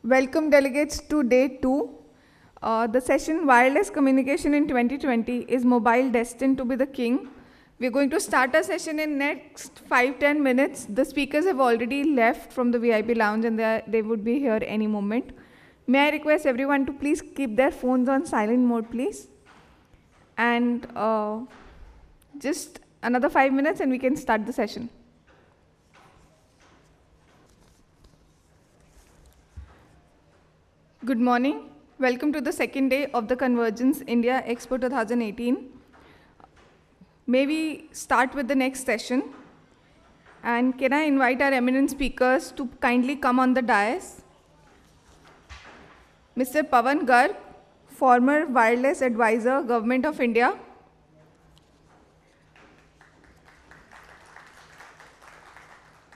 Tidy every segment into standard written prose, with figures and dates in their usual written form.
Welcome delegates to day 2. The session Wireless Communication in 2020 is mobile destined to be the king. We're going to start our session in next 5-10 minutes. The speakers have already left from the VIP lounge and they would be here any moment. May I request everyone to please keep their phones on silent mode, please? And just another 5 minutes and we can start the session. Good morning. Welcome to the second day of the Convergence India Expo 2018. May we start with the next session? And can I invite our eminent speakers to kindly come on the dais? Mr. Pawan Garg, former wireless advisor, Government of India.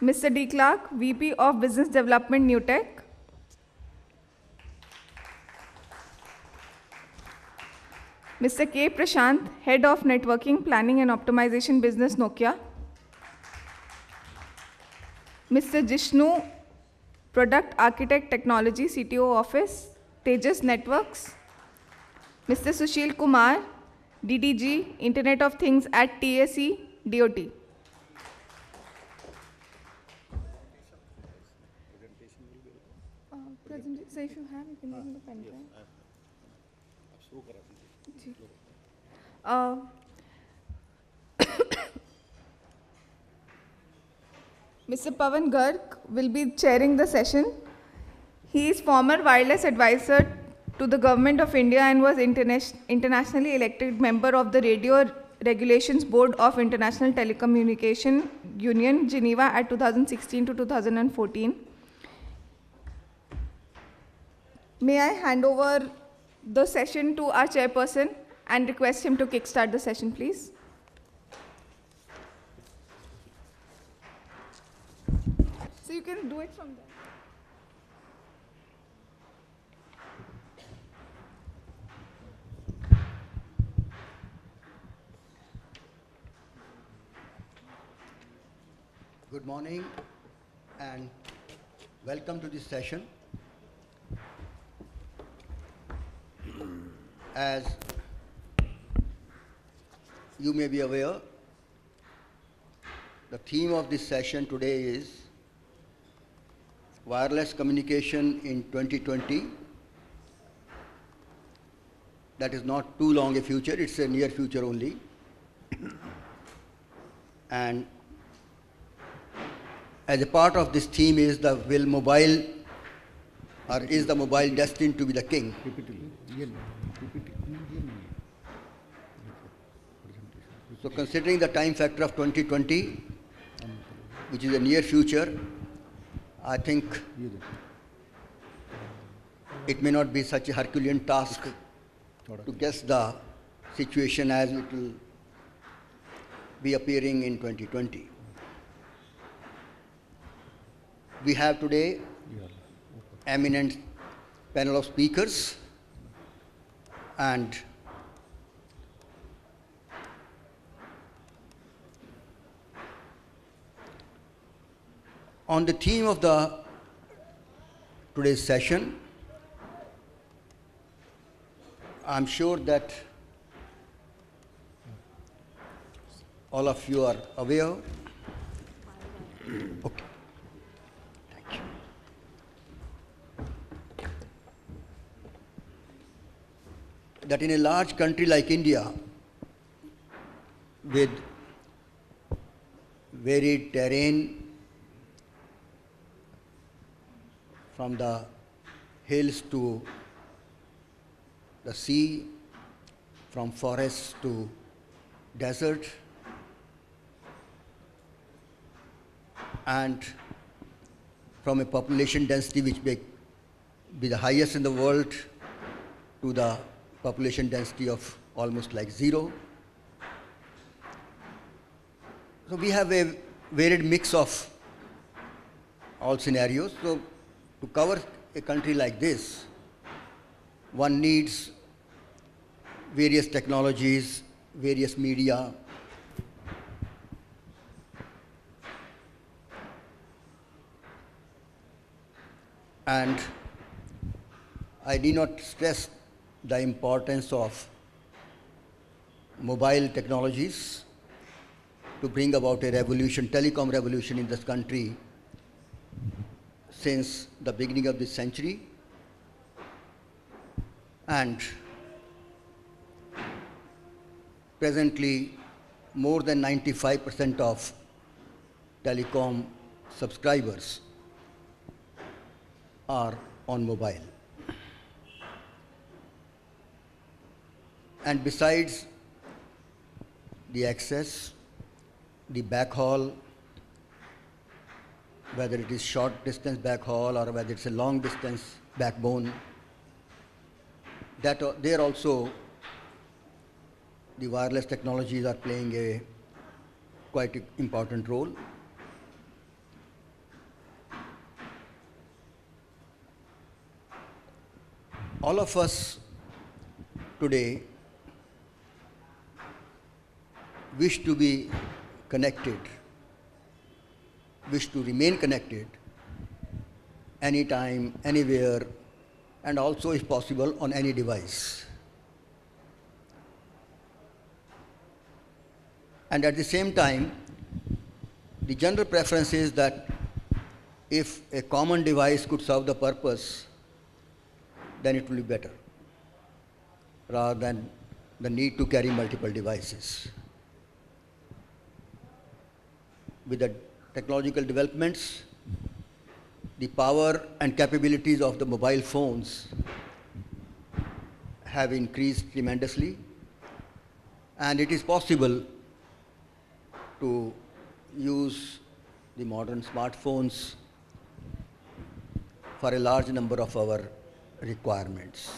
Mr. D. Clark, VP of Business Development, Newtec. Mr. K. Prashant, Head of Networking, Planning and Optimization Business, Nokia. Mr. Jishnu, Product Architect Technology, CTO Office, Tejas Networks. Mr. Sushil Kumar, DDG, Internet of Things at TSE, DOT. So if you have, you can give me the pen drive. Mr. Pawan Garg will be chairing the session. He is former wireless advisor to the Government of India and was internationally elected member of the Radio Regulations Board of International Telecommunication Union, Geneva at 2016 to 2014. May I hand over the session to our chairperson and request him to kickstart the session, please. So you can do it from there. Good morning and welcome to this session. As you may be aware, the theme of this session today is wireless communication in 2020. That is not too long a future, it's a near future only. And as a part of this theme is the is the mobile destined to be the king? So considering the time factor of 2020, which is a near future, I think it may not be such a Herculean task to guess the situation as it will be appearing in 2020. We have today eminent panel of speakers, and on the theme of today's session, I'm sure that all of you are aware. Okay. Thank you. That in a large country like India, with varied terrain, from the hills to the sea, from forests to desert, and from a population density which may be the highest in the world to the population density of almost like zero. So we have a varied mix of all scenarios. So to cover a country like this, one needs various technologies, various media, and I need not stress the importance of mobile technologies to bring about a revolution, telecom revolution in this country since the beginning of this century. And presently, more than 95% of telecom subscribers are on mobile. And besides the access, the backhaul, whether it is short distance backhaul or whether it's a long distance backbone, that there also the wireless technologies are playing a quite important role. All of us today wish to be connected, wish to remain connected anytime, anywhere, and also, if possible, on any device. And at the same time, the general preference is that if a common device could serve the purpose, then it will be better, rather than the need to carry multiple devices. With the technological developments, the power and capabilities of the mobile phones have increased tremendously, and it is possible to use the modern smartphones for a large number of our requirements.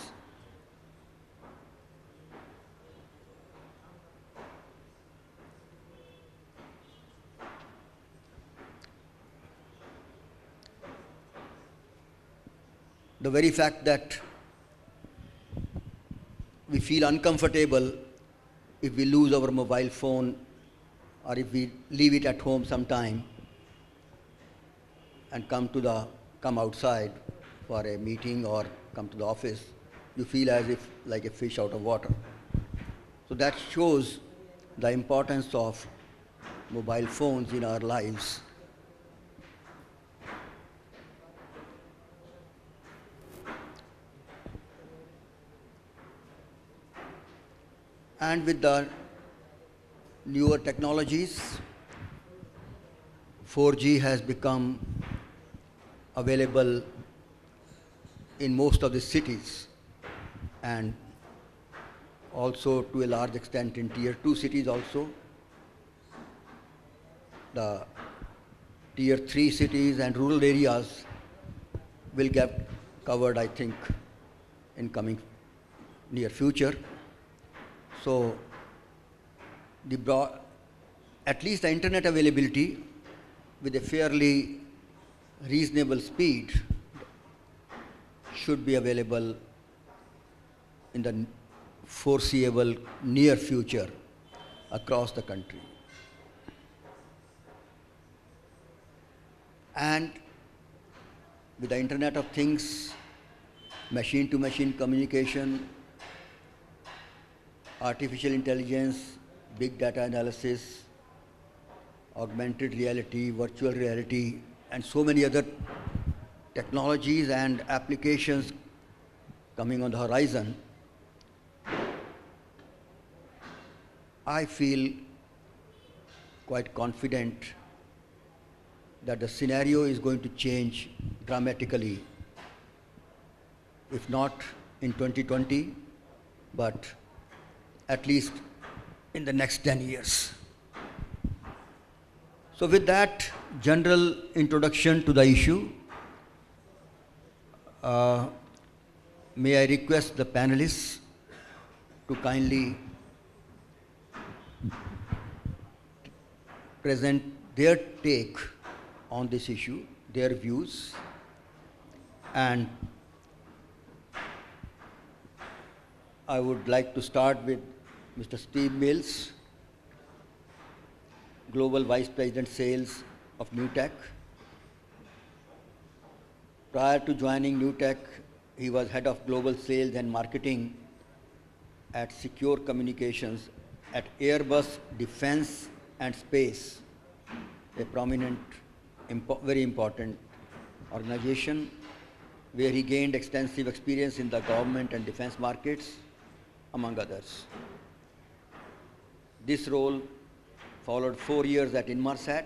The very fact that we feel uncomfortable if we lose our mobile phone or if we leave it at home sometime and come outside for a meeting or come to the office, you feel as if like a fish out of water. So that shows the importance of mobile phones in our lives. And with the newer technologies, 4G has become available in most of the cities and also to a large extent in tier 2 cities also. The tier 3 cities and rural areas will get covered, I think, in coming near future. So at least the internet availability with a fairly reasonable speed should be available in the foreseeable near future across the country. And with the Internet of Things, machine-to-machine communication, artificial intelligence, big data analysis, augmented reality, virtual reality, and so many other technologies and applications coming on the horizon, I feel quite confident that the scenario is going to change dramatically, if not in 2020, but at least in the next 10 years. So with that general introduction to the issue, may I request the panelists to kindly present their take on this issue, their views, and I would like to start with Mr. Steve Mills, Global Vice President Sales of Newtec. Prior to joining Newtec, he was head of global sales and marketing at Secure Communications at Airbus Defence and Space, a prominent, very important organization where he gained extensive experience in the government and defense markets, among others. This role followed 4 years at Inmarsat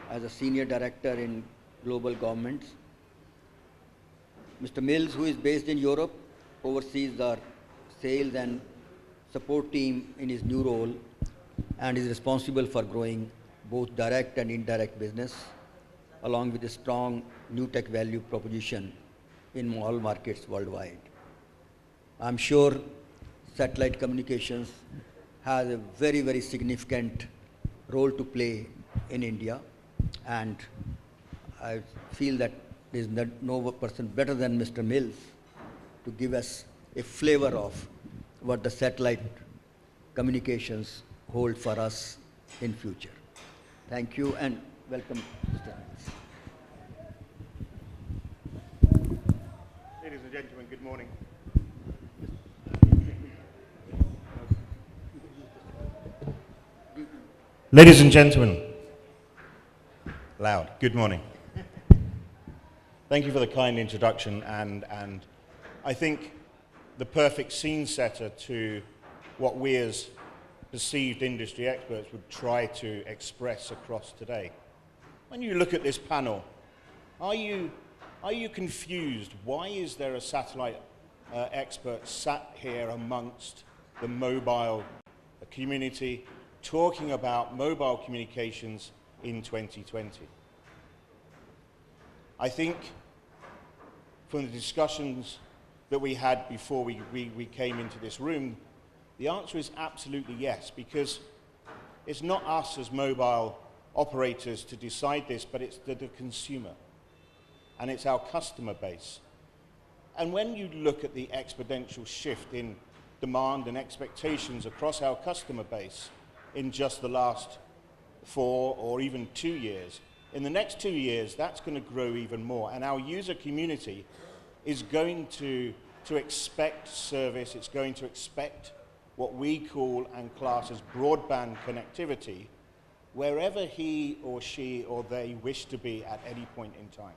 as a senior director in global governments. Mr. Mills, who is based in Europe, oversees the sales and support team in his new role and is responsible for growing both direct and indirect business, along with a strong Newtec value proposition in all markets worldwide. I'm sure satellite communications has a very, very significant role to play in India, and I feel that there is no person better than Mr. Mills to give us a flavor of what the satellite communications hold for us in future. Thank you and welcome, Mr. Mills. Ladies and gentlemen, good morning. Ladies and gentlemen, loud, good morning. Thank you for the kind introduction and I think the perfect scene setter to what we as perceived industry experts would try to express across today. When you look at this panel, are you confused? Why is there a satellite expert sat here amongst the mobile community talking about mobile communications in 2020? I think from the discussions that we had before we came into this room, the answer is absolutely yes, because it's not us as mobile operators to decide this, but it's the consumer, and it's our customer base. And when you look at the exponential shift in demand and expectations across our customer base in just the last 4 or even 2 years, in the next 2 years, that's going to grow even more. And our user community is going to expect service, it's going to expect what we call and class as broadband connectivity, wherever he or she or they wish to be at any point in time.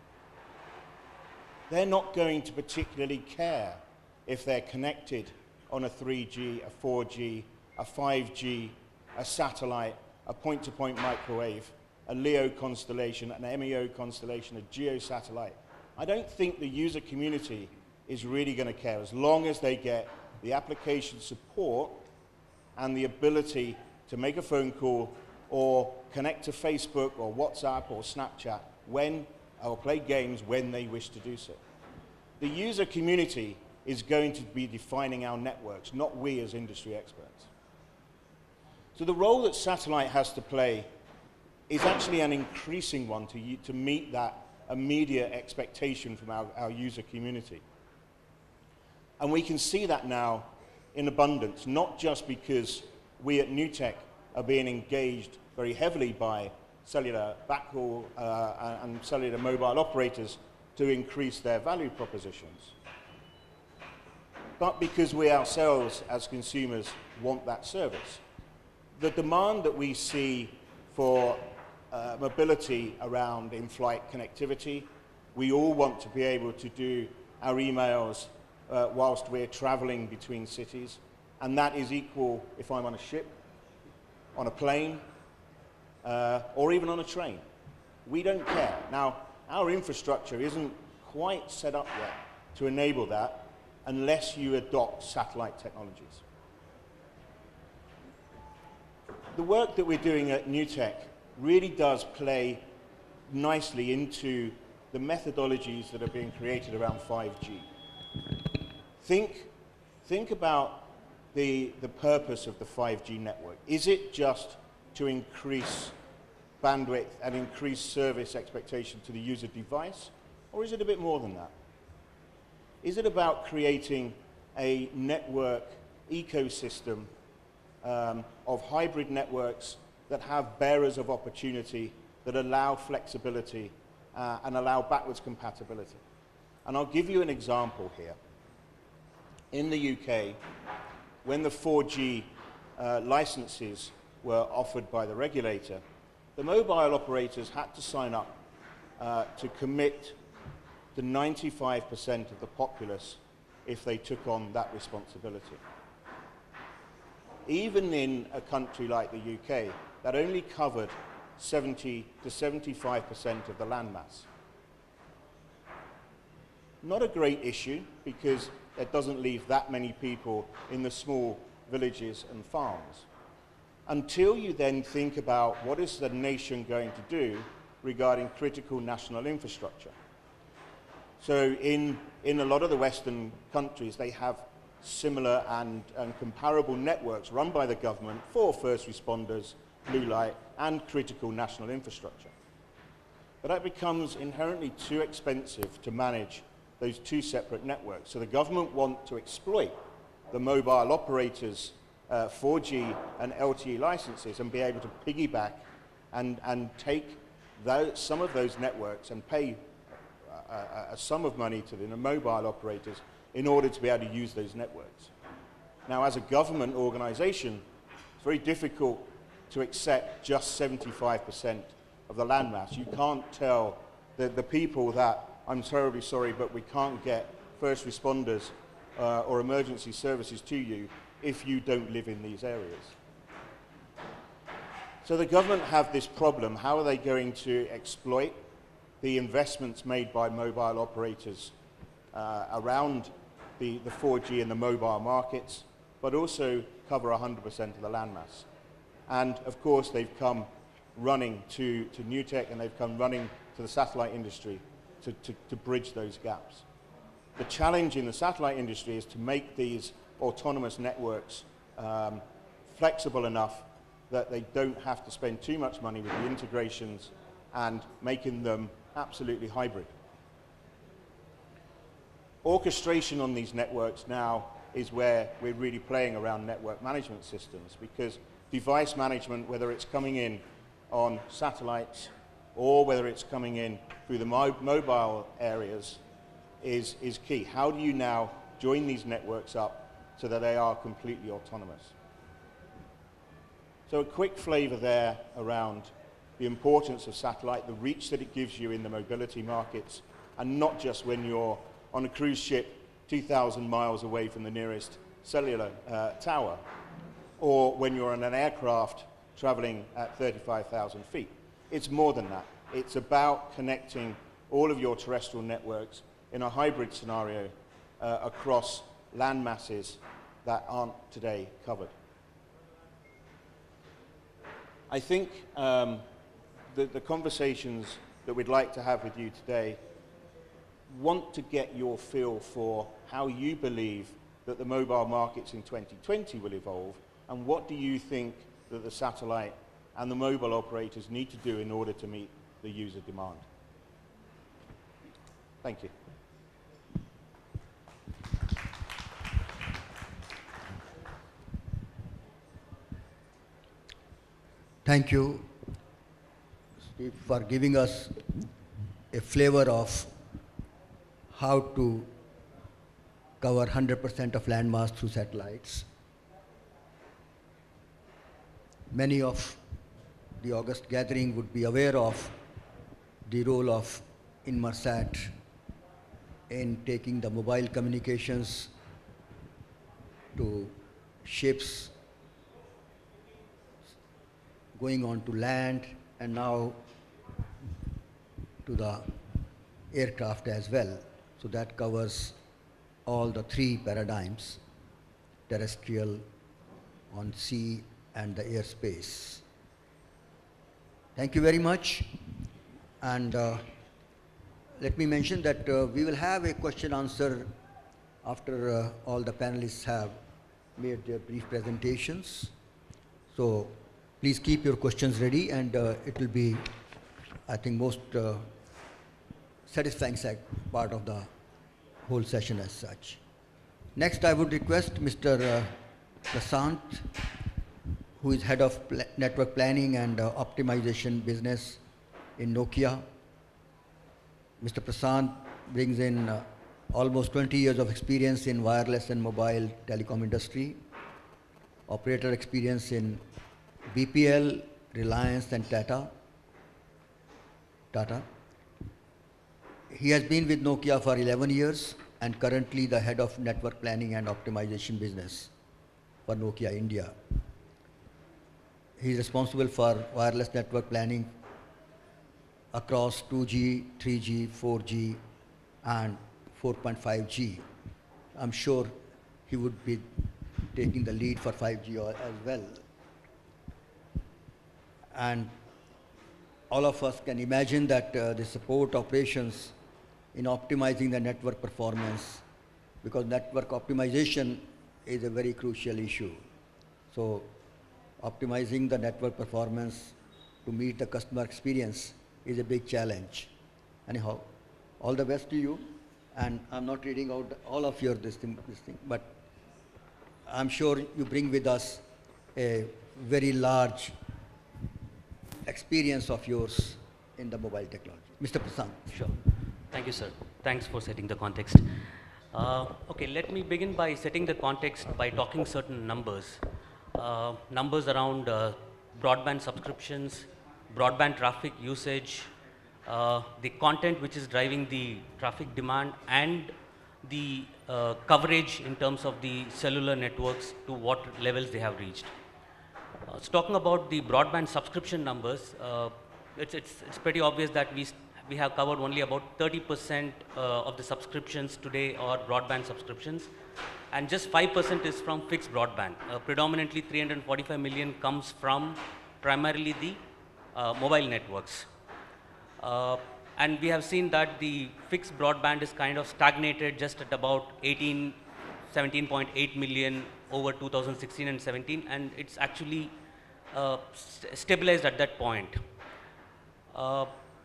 They're not going to particularly care if they're connected on a 3G, a 4G, a 5G, a satellite, a point-to-point microwave, a LEO constellation, an MEO constellation, a GEO satellite. I don't think the user community is really going to care as long as they get the application support and the ability to make a phone call or connect to Facebook or WhatsApp or Snapchat or play games when they wish to do so. The user community is going to be defining our networks, not we as industry experts. So the role that satellite has to play is actually an increasing one to meet that immediate expectation from our user community. And we can see that now in abundance, not just because we at Newtec are being engaged very heavily by cellular backhaul and cellular mobile operators to increase their value propositions, but because we ourselves as consumers want that service. The demand that we see for mobility around in-flight connectivity, we all want to be able to do our emails whilst we're traveling between cities, and that is equal if I'm on a ship, on a plane, or even on a train. We don't care. Now, our infrastructure isn't quite set up yet to enable that unless you adopt satellite technologies. The work that we're doing at Newtec really does play nicely into the methodologies that are being created around 5G. Think about the purpose of the 5G network. Is it just to increase bandwidth and increase service expectation to the user device, or is it a bit more than that? Is it about creating a network ecosystem of hybrid networks that have bearers of opportunity, that allow flexibility and allow backwards compatibility? And I'll give you an example here. In the UK, when the 4G licenses were offered by the regulator, the mobile operators had to sign up to commit to 95% of the populace if they took on that responsibility. Even in a country like the UK, that only covered 70 to 75% of the landmass. Not a great issue, because it doesn't leave that many people in the small villages and farms. Until you then think about what is the nation going to do regarding critical national infrastructure. So in a lot of the Western countries, they have similar and comparable networks run by the government for first responders, blue light, and critical national infrastructure. But that becomes inherently too expensive to manage those two separate networks. So the government want to exploit the mobile operators' 4G and LTE licenses and be able to piggyback and take some of those networks and pay a sum of money to the mobile operators in order to be able to use those networks. Now, as a government organization, it's very difficult to accept just 75% of the landmass. You can't tell the people that, I'm terribly sorry, but we can't get first responders or emergency services to you if you don't live in these areas. So the government have this problem. How are they going to exploit the investments made by mobile operators around the 4G and the mobile markets, but also cover 100% of the landmass? And of course, they've come running to Newtec, and they've come running to the satellite industry to bridge those gaps. The challenge in the satellite industry is to make these autonomous networks flexible enough that they don't have to spend too much money with the integrations and making them absolutely hybrid. Orchestration on these networks now is where we're really playing around network management systems, because device management, whether it's coming in on satellites or whether it's coming in through the mobile areas, is key. How do you now join these networks up so that they are completely autonomous? So a quick flavor there around the importance of satellite, the reach that it gives you in the mobility markets, and not just when you're on a cruise ship 2,000 miles away from the nearest cellular tower, or when you're on an aircraft traveling at 35,000 feet. It's more than that. It's about connecting all of your terrestrial networks in a hybrid scenario across land masses that aren't today covered. I think the conversations that we'd like to have with you today want to get your feel for how you believe that the mobile markets in 2020 will evolve, and what do you think that the satellite and the mobile operators need to do in order to meet the user demand. Thank you. Thank you, Steve, for giving us a flavor of how to cover 100% of landmass through satellites. Many of the August gathering would be aware of the role of Inmarsat in taking the mobile communications to ships, going on to land, and now to the aircraft as well. So that covers all the three paradigms: terrestrial, on sea, and the airspace. Thank you very much. And let me mention that we will have a question answer after all the panelists have made their brief presentations. So please keep your questions ready, and it will be, I think, most satisfying part of the whole session as such. Next, I would request Mr. Prashant, who is head of network planning and optimization business in Nokia. Mr. Prashant brings in almost 20 years of experience in wireless and mobile telecom industry, operator experience in BPL, Reliance and Tata. He has been with Nokia for 11 years and currently the head of network planning and optimization business for Nokia India. He is responsible for wireless network planning across 2G, 3G, 4G and 4.5G. I'm sure he would be taking the lead for 5G as well. And all of us can imagine that the support operations in optimizing the network performance, because network optimization is a very crucial issue. So optimizing the network performance to meet the customer experience is a big challenge. Anyhow, all the best to you. And I'm not reading out all of your this thing, but I'm sure you bring with us a very large experience of yours in the mobile technology. Mr. Prashant. Sure. Thank you, sir. Thanks for setting the context. Okay, let me begin by setting the context by talking certain numbers. Numbers around broadband subscriptions, broadband traffic usage, the content which is driving the traffic demand, and the coverage in terms of the cellular networks to what levels they have reached. So talking about the broadband subscription numbers, it's pretty obvious that we have covered only about 30% of the subscriptions today are broadband subscriptions, and just 5% is from fixed broadband. Predominantly 345 million comes from primarily the mobile networks. And we have seen that the fixed broadband is kind of stagnated just at about 17.8 million over 2016 and 17, and it's actually stabilized at that point.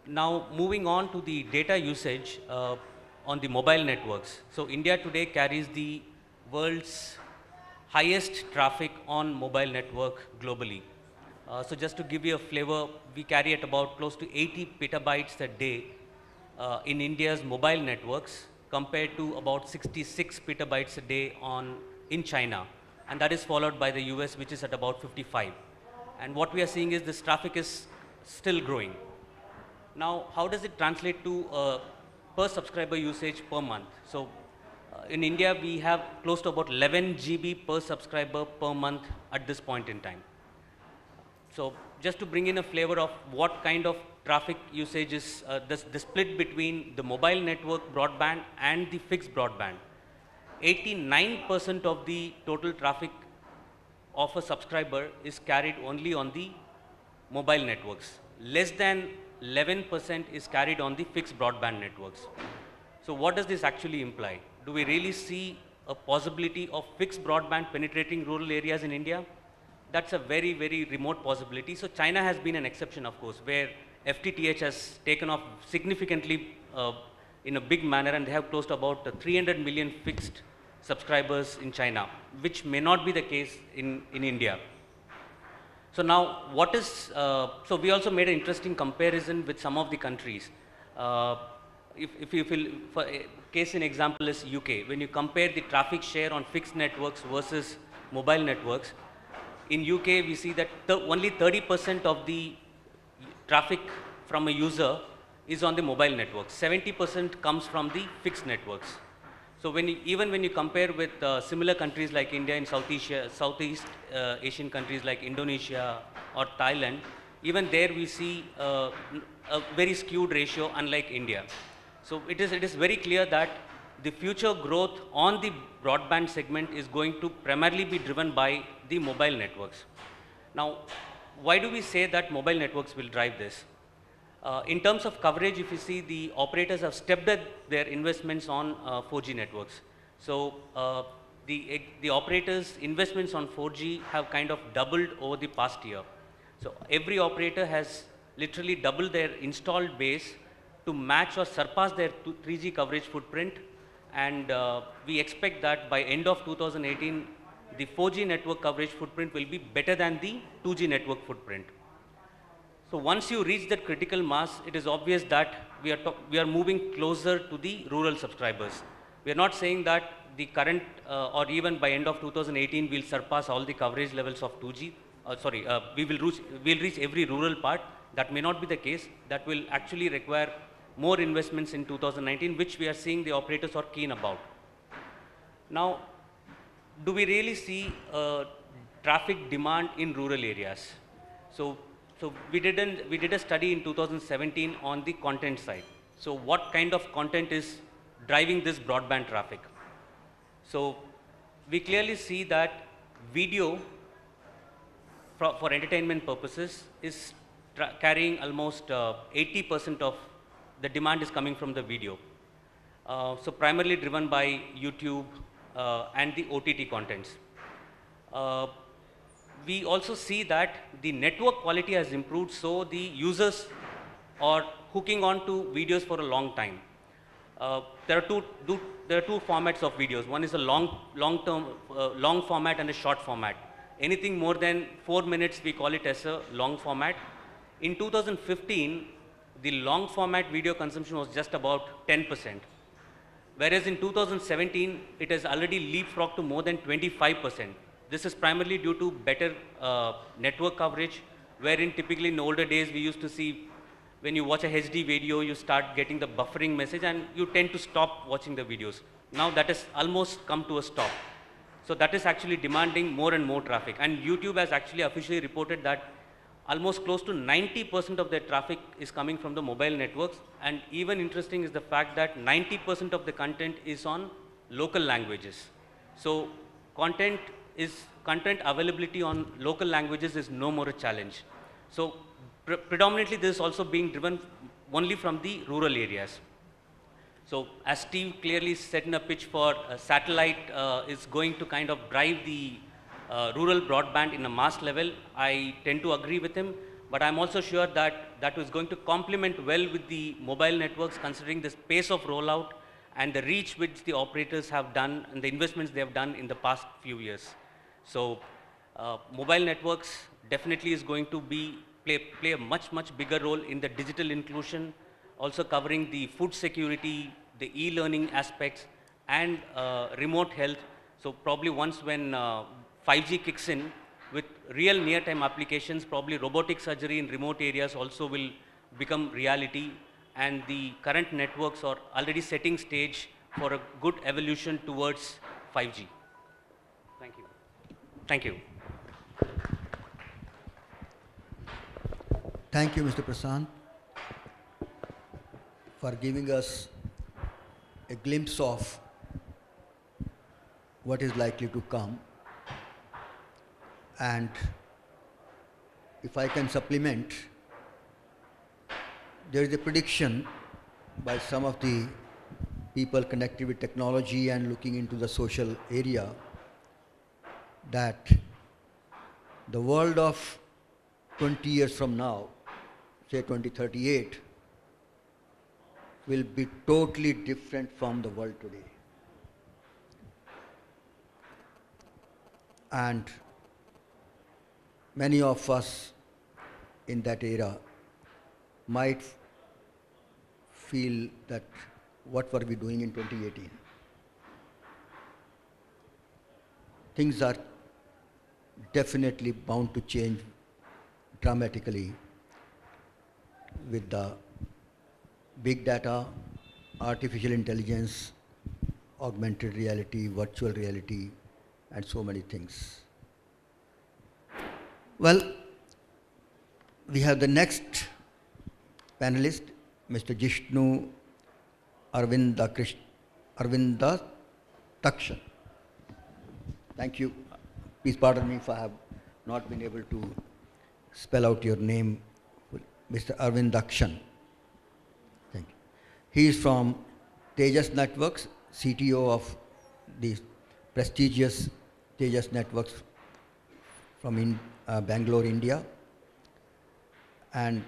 Now moving on to the data usage on the mobile networks. So India today carries the world's highest traffic on mobile network globally. So just to give you a flavor, we carry at about close to 80 petabytes a day in India's mobile networks compared to about 66 petabytes a day in China. And that is followed by the US, which is at about 55. And what we are seeing is this traffic is still growing. Now, how does it translate to per subscriber usage per month? So in India, we have close to about 11 GB per subscriber per month at this point in time. So just to bring in a flavor of what kind of traffic usage is the split between the mobile network broadband and the fixed broadband. 89% of the total traffic of a subscriber is carried only on the mobile networks. Less than 11% is carried on the fixed broadband networks. So what does this actually imply? Do we really see a possibility of fixed broadband penetrating rural areas in India? That's a very, very remote possibility. So China has been an exception, of course, where FTTH has taken off significantly in a big manner, and they have close to about 300 million fixed subscribers in China, which may not be the case in India. So now, what is, so we also made an interesting comparison with some of the countries. If you feel, for a case in example is UK, when you compare the traffic share on fixed networks versus mobile networks, in UK we see that only 30% of the traffic from a user is on the mobile network. 70% comes from the fixed networks. So even when you compare with similar countries like India and Southeast Asian countries like Indonesia or Thailand, even there we see a very skewed ratio, unlike India. So it is very clear that the future growth on the broadband segment is going to primarily be driven by the mobile networks. Now, why do we say that mobile networks will drive this? In terms of coverage, if you see, the operators have stepped up their investments on 4G networks. So the operators' investments on 4G have kind of doubled over the past year. So every operator has literally doubled their installed base to match or surpass their 3G coverage footprint. And we expect that by end of 2018, the 4G network coverage footprint will be better than the 2G network footprint. So once you reach that critical mass, it is obvious that we are moving closer to the rural subscribers. We are not saying that the current or even by end of 2018 we'll surpass all the coverage levels of 2G. We'll reach every rural part. That may not be the case. That will actually require more investments in 2019, which we are seeing the operators are keen about. Now, do we really see traffic demand in rural areas? So we did a study in 2017 on the content side. So what kind of content is driving this broadband traffic? So we clearly see that video for entertainment purposes is carrying almost 80% of the demand is coming from the video. So primarily driven by YouTube and the OTT contents. We also see that the network quality has improved, so the users are hooking on to videos for a long time. There are two formats of videos. One is a long format and a short format. Anything more than 4 minutes, we call it as a long format. In 2015, the long format video consumption was just about 10%. Whereas in 2017, it has already leapfrogged to more than 25%. This is primarily due to better network coverage, wherein typically in older days we used to see when you watch a HD video, you start getting the buffering message and you tend to stop watching the videos. Now that has almost come to a stop. So that is actually demanding more and more traffic. And YouTube has actually officially reported that almost close to 90% of their traffic is coming from the mobile networks. And even interesting is the fact that 90% of the content is on local languages. So content availability on local languages is no more a challenge. So predominantly this is also being driven only from the rural areas. So as Steve clearly said in a pitch for satellite is going to kind of drive the rural broadband in a mass level, I tend to agree with him, but I'm also sure that that is going to complement well with the mobile networks, considering the pace of rollout and the reach which the operators have done and the investments they have done in the past few years. So mobile networks definitely is going to play a much bigger role in the digital inclusion, also covering the food security, the e-learning aspects, and remote health. So probably once when 5G kicks in with real near-time applications, probably robotic surgery in remote areas also will become reality, and the current networks are already setting stage for a good evolution towards 5G. Thank you. Thank you. Thank you, Mr. Prashant, for giving us a glimpse of what is likely to come. And if I can supplement, there is a prediction by some of the people connected with technology and looking into the social area that the world of 20 years from now, say 2038, will be totally different from the world today. And many of us in that era might feel that what were we doing in 2018? Things are definitely bound to change dramatically with the big data, artificial intelligence, augmented reality, virtual reality, and so many things. Well, we have the next panelist, Mr. Jishnu Arvinda Takshan. Thank you. Please pardon me if I have not been able to spell out your name, Mr. Arvindakshan. Thank you. He is from Tejas Networks, CTO of the prestigious Tejas Networks from Bangalore, India. And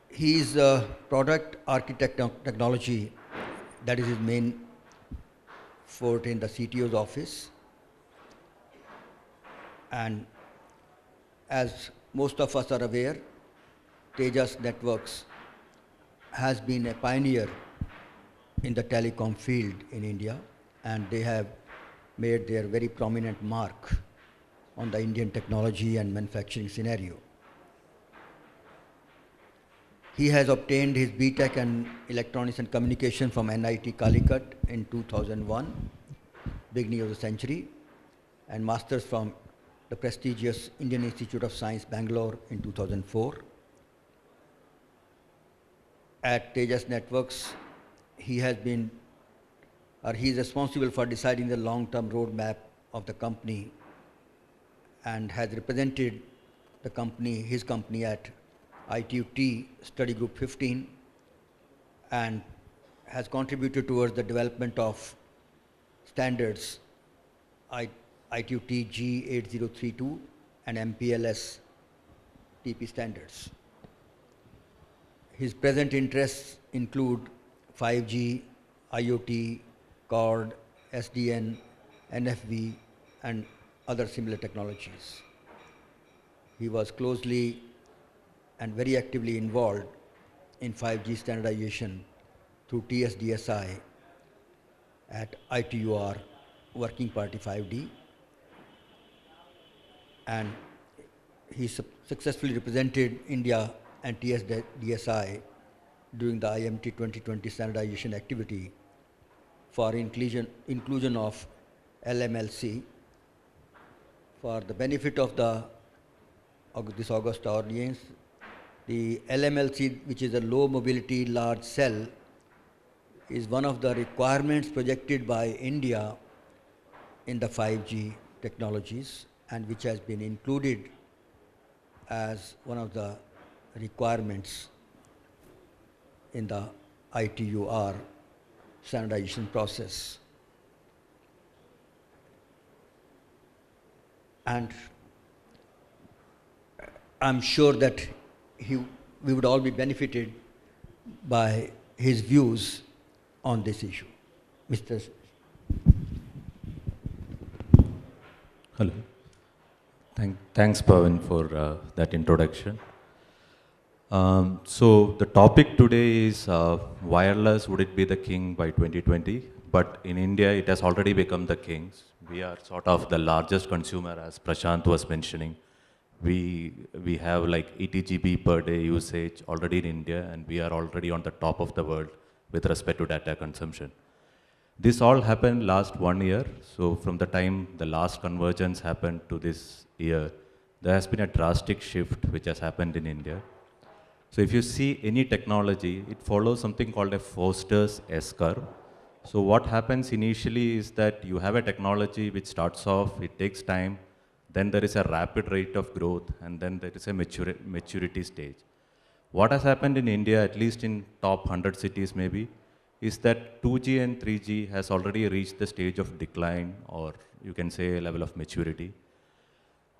he is a product architect of technology. That is his main forte in the CTO's office. And as most of us are aware, Tejas Networks has been a pioneer in the telecom field in India, and they have made their very prominent mark on the Indian technology and manufacturing scenario. He has obtained his BTech in Electronics and Communication from NIT Calicut in 2001, beginning of the century, and Masters from the prestigious Indian Institute of Science, Bangalore in 2004. At Tejas Networks, he is responsible for deciding the long-term roadmap of the company and has represented the company, his company at ITUT Study Group 15 and has contributed towards the development of standards ITUT G8032 and MPLS TP standards. His present interests include 5G, IoT, CORD, SDN, NFV, and other similar technologies. He was closely and very actively involved in 5G standardization through TSDSI at ITUR Working Party 5D, and he successfully represented India and TSDSI during the IMT 2020 standardization activity for inclusion of LMLC. For the benefit of this august audience, the LMLC, which is a low mobility large cell, is one of the requirements projected by India in the 5G technologies, and which has been included as one of the requirements in the ITUR standardization process. And I'm sure that we would all be benefited by his views on this issue. Mr. Hello. Thanks, Pawan, for that introduction. So the topic today is wireless, would it be the king by 2020? But in India, it has already become the kings. We are sort of the largest consumer, as Prashant was mentioning. We have like 80 GB per day usage already in India, and we are already on the top of the world with respect to data consumption. This all happened last 1 year. So from the time the last convergence happened to this year, there has been a drastic shift which has happened in India. So if you see any technology, it follows something called a Foster's S-curve. So what happens initially is that you have a technology which starts off, it takes time, then there is a rapid rate of growth, and then there is a maturity stage. What has happened in India, at least in top 100 cities maybe, is that 2G and 3G has already reached the stage of decline, or you can say a level of maturity.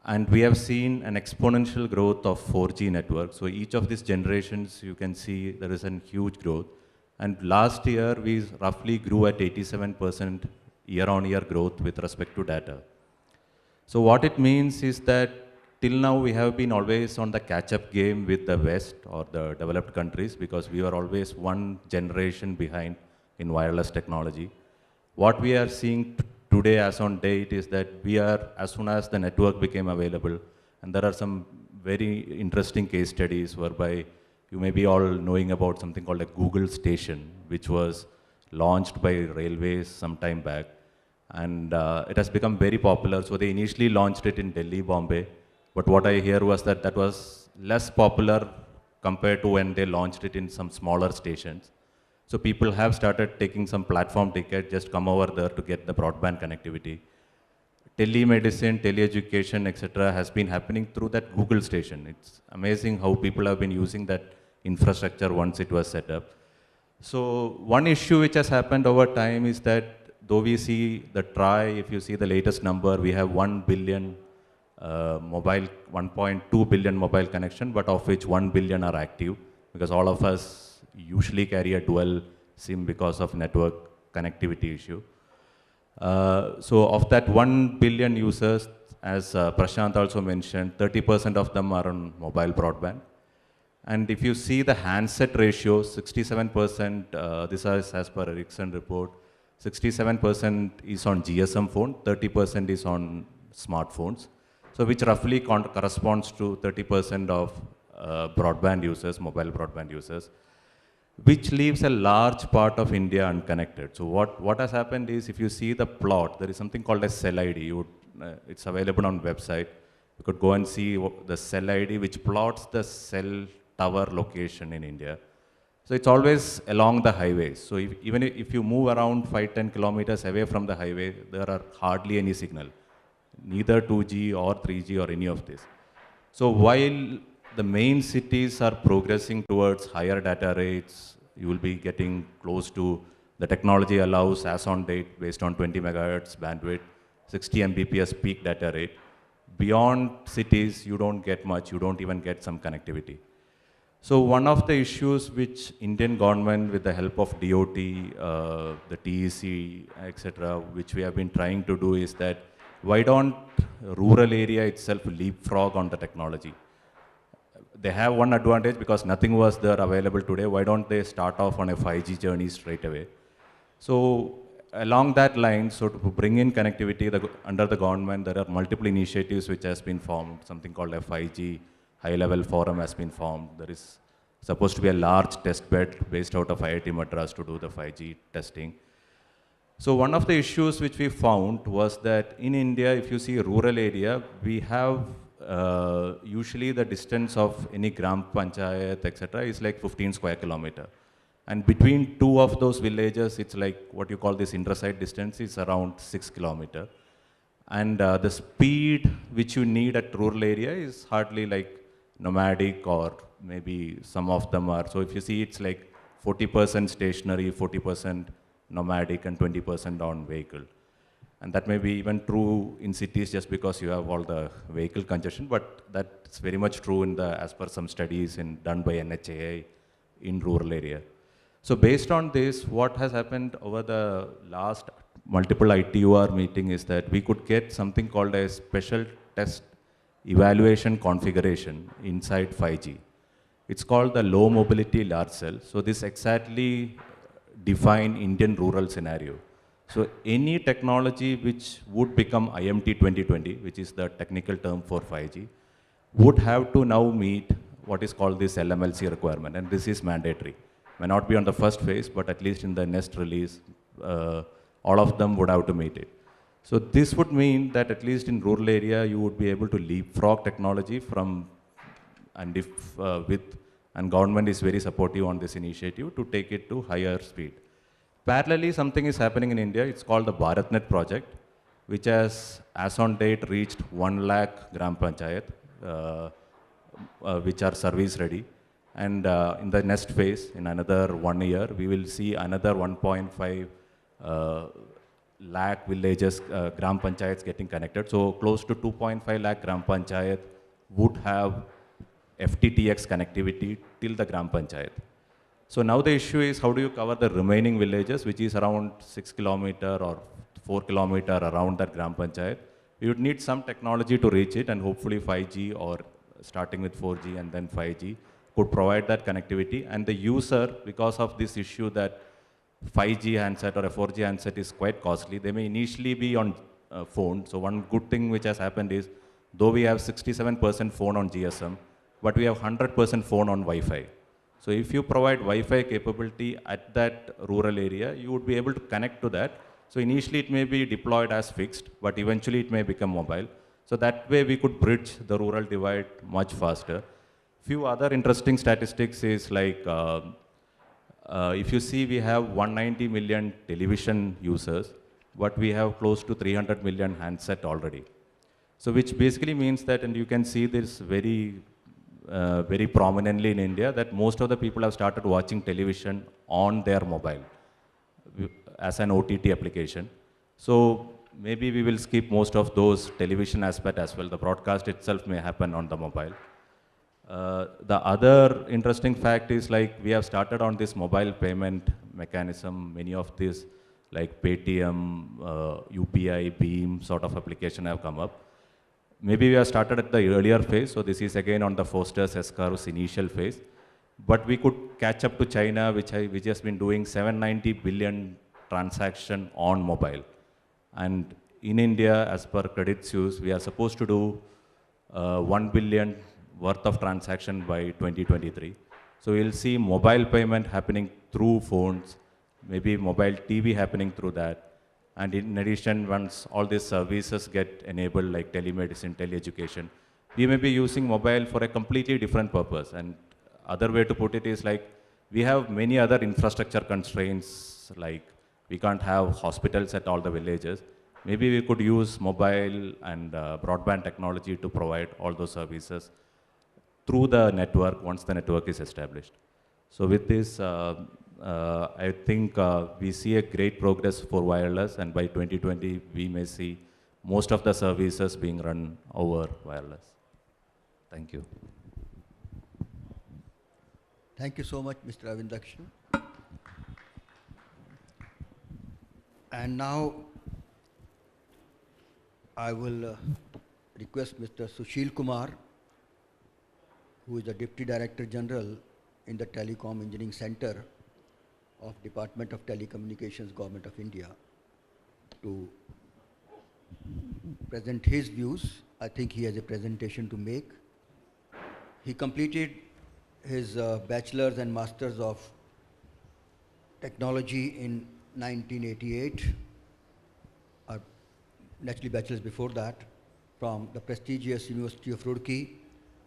And we have seen an exponential growth of 4G networks. So each of these generations, you can see there is a huge growth. And last year, we roughly grew at 87% year-on-year growth with respect to data. So what it means is that till now, we have been always on the catch-up game with the West or the developed countries, because we were always one generation behind in wireless technology. What we are seeing today as on date is that we are, as soon as the network became available, and there are some very interesting case studies whereby you may be all knowing about something called a Google station, which was launched by railways some time back. And it has become very popular. So they initially launched it in Delhi, Bombay. But what I hear was that that was less popular compared to when they launched it in some smaller stations. So people have started taking some platform ticket, just come over there to get the broadband connectivity. Telemedicine, teleeducation, etc. has been happening through that Google station. It's amazing how people have been using that infrastructure once it was set up. So one issue which has happened over time is that though we see the if you see the latest number, we have 1 billion 1.2 billion mobile connection, but of which 1 billion are active, because all of us usually carry a dual SIM because of network connectivity issue. So of that 1 billion users, as Prashant also mentioned, 30% of them are on mobile broadband. And if you see the handset ratio, 67%, this is as per Ericsson report, 67% is on GSM phone, 30% is on smartphones. So which roughly corresponds to 30% of broadband users, mobile broadband users, which leaves a large part of India unconnected. So what has happened is, if you see the plot, there is something called a cell ID. It's available on website. You could go and see the cell ID, which plots the cell tower location in India. So it's always along the highways. So even if you move around 5-10 kilometers away from the highway, there are hardly any signal, neither 2G or 3G or any of this. So while the main cities are progressing towards higher data rates, you will be getting close to, the technology allows as on date based on 20 megahertz bandwidth, 60 Mbps peak data rate. Beyond cities, you don't get much, you don't even get some connectivity. So one of the issues which Indian government, with the help of DOT, the TEC, etc., which we have been trying to do, is that why don't rural area itself leapfrog on the technology? They have one advantage, because nothing was there available today. Why don't they start off on a 5G journey straight away? So along that line, so to bring in connectivity under the government, there are multiple initiatives which has been formed. Something called a 5G high-level forum has been formed. There is supposed to be a large test bed based out of IIT Madras to do the 5G testing. So one of the issues which we found was that in India, if you see a rural area, we have usually the distance of any gram panchayat, etc., is like 15 square kilometer. And between two of those villages, it's like what you call this inter-site distance is around 6 kilometer. And the speed which you need at rural area is hardly like nomadic, or maybe some of them are. So if you see, it's like 40% stationary, 40% nomadic, and 20% on vehicle. And that may be even true in cities just because you have all the vehicle congestion, but that's very much true as per some studies done by NHAI in rural area. So based on this, what has happened over the last multiple ITUR meeting is that we could get something called a special test evaluation configuration inside 5G. It's called the low mobility large cell. So this exactly define Indian rural scenario. So any technology which would become IMT 2020, which is the technical term for 5G, would have to now meet what is called this LMLC requirement, and this is mandatory. May not be on the first phase, but at least in the next release, all of them would have to meet it. So this would mean that at least in rural area, you would be able to leapfrog technology and government is very supportive on this initiative to take it to higher speed. Parallelly, something is happening in India. It's called the BharatNet project, which has, as on date, reached 1 lakh gram panchayat, which are service ready. And in the next phase, in another 1 year, we will see another 1.5 lakh villages, gram panchayats getting connected. So close to 2.5 lakh gram panchayat would have FTTX connectivity till the gram panchayat. So now the issue is, how do you cover the remaining villages, which is around 6 kilometer or 4 kilometer around that gram panchayat? We would need some technology to reach it, and hopefully 5G, or starting with 4G and then 5G, could provide that connectivity. And the user, because of this issue that 5G handset or a 4G handset is quite costly, they may initially be on phone. So one good thing which has happened is, though we have 67% phone on GSM, but we have 100% phone on Wi-Fi. So if you provide Wi-Fi capability at that rural area, you would be able to connect to that. So initially it may be deployed as fixed, but eventually it may become mobile. So that way we could bridge the rural divide much faster. Few other interesting statistics is like, if you see, we have 190 million television users, but we have close to 300 million handset already. So which basically means that, and you can see this very prominently in India, that most of the people have started watching television on their mobile as an OTT application. So maybe we will skip most of those television aspect as well. The broadcast itself may happen on the mobile. The other interesting fact is, like, we have started on this mobile payment mechanism. Many of these, like Paytm, UPI, Beam sort of application have come up. Maybe we have started at the earlier phase, so this is again on the Foster's S-curve's initial phase. but we could catch up to China, which has been doing 790 billion transaction on mobile. And in India, as per Credit Suisse, we are supposed to do 1 billion worth of transaction by 2023. So you'll see mobile payment happening through phones, maybe mobile TV happening through that. And in addition, once all these services get enabled, like telemedicine, teleeducation, we may be using mobile for a completely different purpose. And other way to put it is like, we have many other infrastructure constraints, like we can't have hospitals at all the villages. Maybe we could use mobile and broadband technology to provide all those services through the network once the network is established. So with this, I think we see a great progress for wireless, and by 2020, we may see most of the services being run over wireless. Thank you. Thank you so much, Mr. Avindaksh. And now I will request Mr. Sushil Kumar, who is the Deputy Director General in the Telecom Engineering Center of Department of Telecommunications, Government of India, to present his views. I think he has a presentation to make. He completed his bachelor's and master's of technology in 1988, or naturally bachelor's before that, from the prestigious University of Roorkee,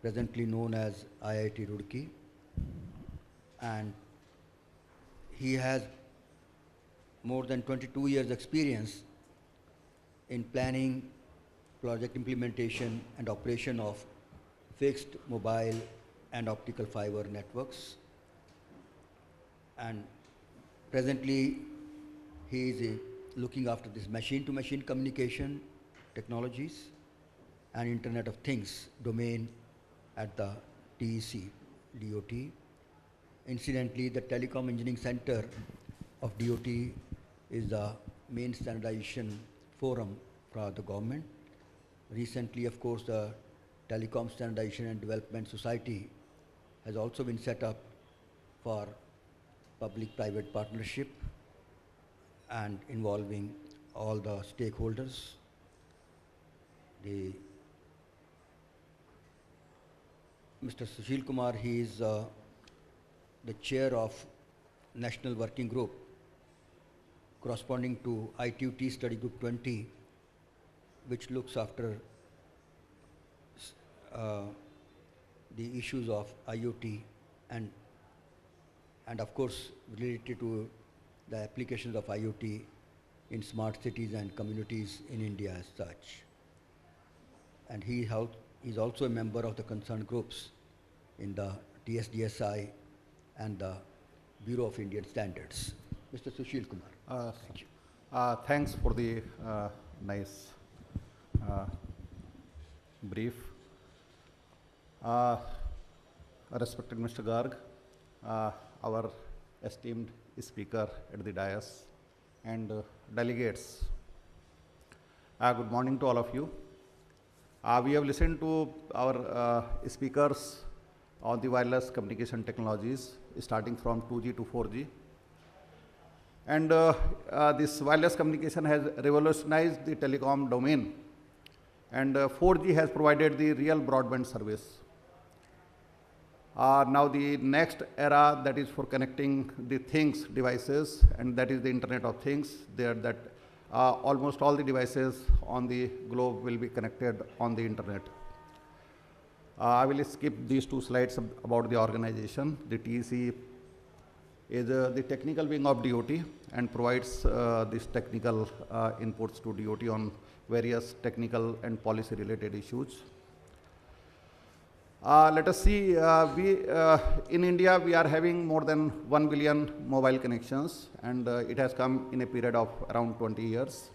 presently known as IIT Roorkee. And he has more than 22 years experience in planning, project implementation and operation of fixed, mobile and optical fiber networks. And presently he is looking after this machine-to-machine communication technologies and Internet of Things domain at the TEC, DOT. Incidentally, the Telecom Engineering Center of DOT is the main standardization forum for the government. Recently, of course, the Telecom Standardization and Development Society has also been set up for public-private partnership and involving all the stakeholders. Mr. Sushil Kumar, he is the chair of National Working Group corresponding to ITUT Study Group 20, which looks after the issues of IoT and of course related to the applications of IoT in smart cities and communities in India as such. And he is also a member of the concerned groups in the TSDSI and the Bureau of Indian Standards. Mr. Sushil Kumar. Thank you. Thanks for the nice brief. Respected Mr. Garg, our esteemed speaker at the dais, and delegates. Good morning to all of you. We have listened to our speakers on the wireless communication technologies, starting from 2G to 4G. And this wireless communication has revolutionized the telecom domain. And 4G has provided the real broadband service. Now the next era, that is for connecting the things devices, and that is the Internet of Things, that almost all the devices on the globe will be connected on the Internet. I will skip these two slides about the organization. The TEC is the technical wing of DOT and provides these technical inputs to DOT on various technical and policy related issues. Let us see, in India we are having more than 1 billion mobile connections, and it has come in a period of around 20 years.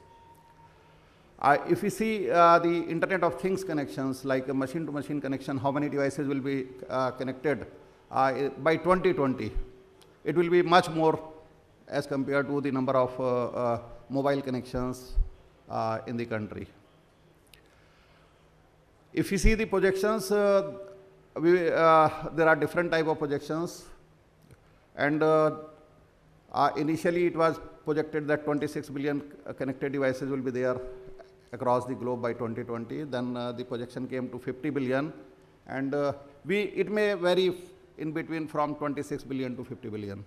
If we see the Internet of Things connections, like a machine-to-machine connection, how many devices will be connected by 2020, it will be much more as compared to the number of mobile connections in the country. If you see the projections, there are different type of projections, and initially it was projected that 26 billion connected devices will be there across the globe by 2020. Then the projection came to 50 billion, and it may vary in between from 26 billion to 50 billion.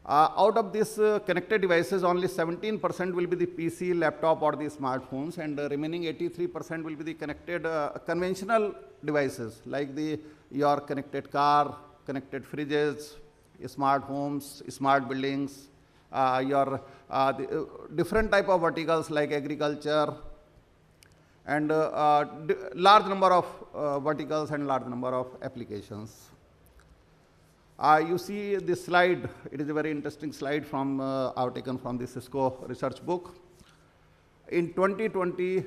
Out of these connected devices, only 17% will be the PC, laptop or the smartphones, and the remaining 83% will be the connected conventional devices like your connected car, connected fridges, smart homes, smart buildings, the different type of verticals like agriculture, and large number of verticals and large number of applications. You see this slide, it is a very interesting slide from I've taken from the Cisco research book. In 2020,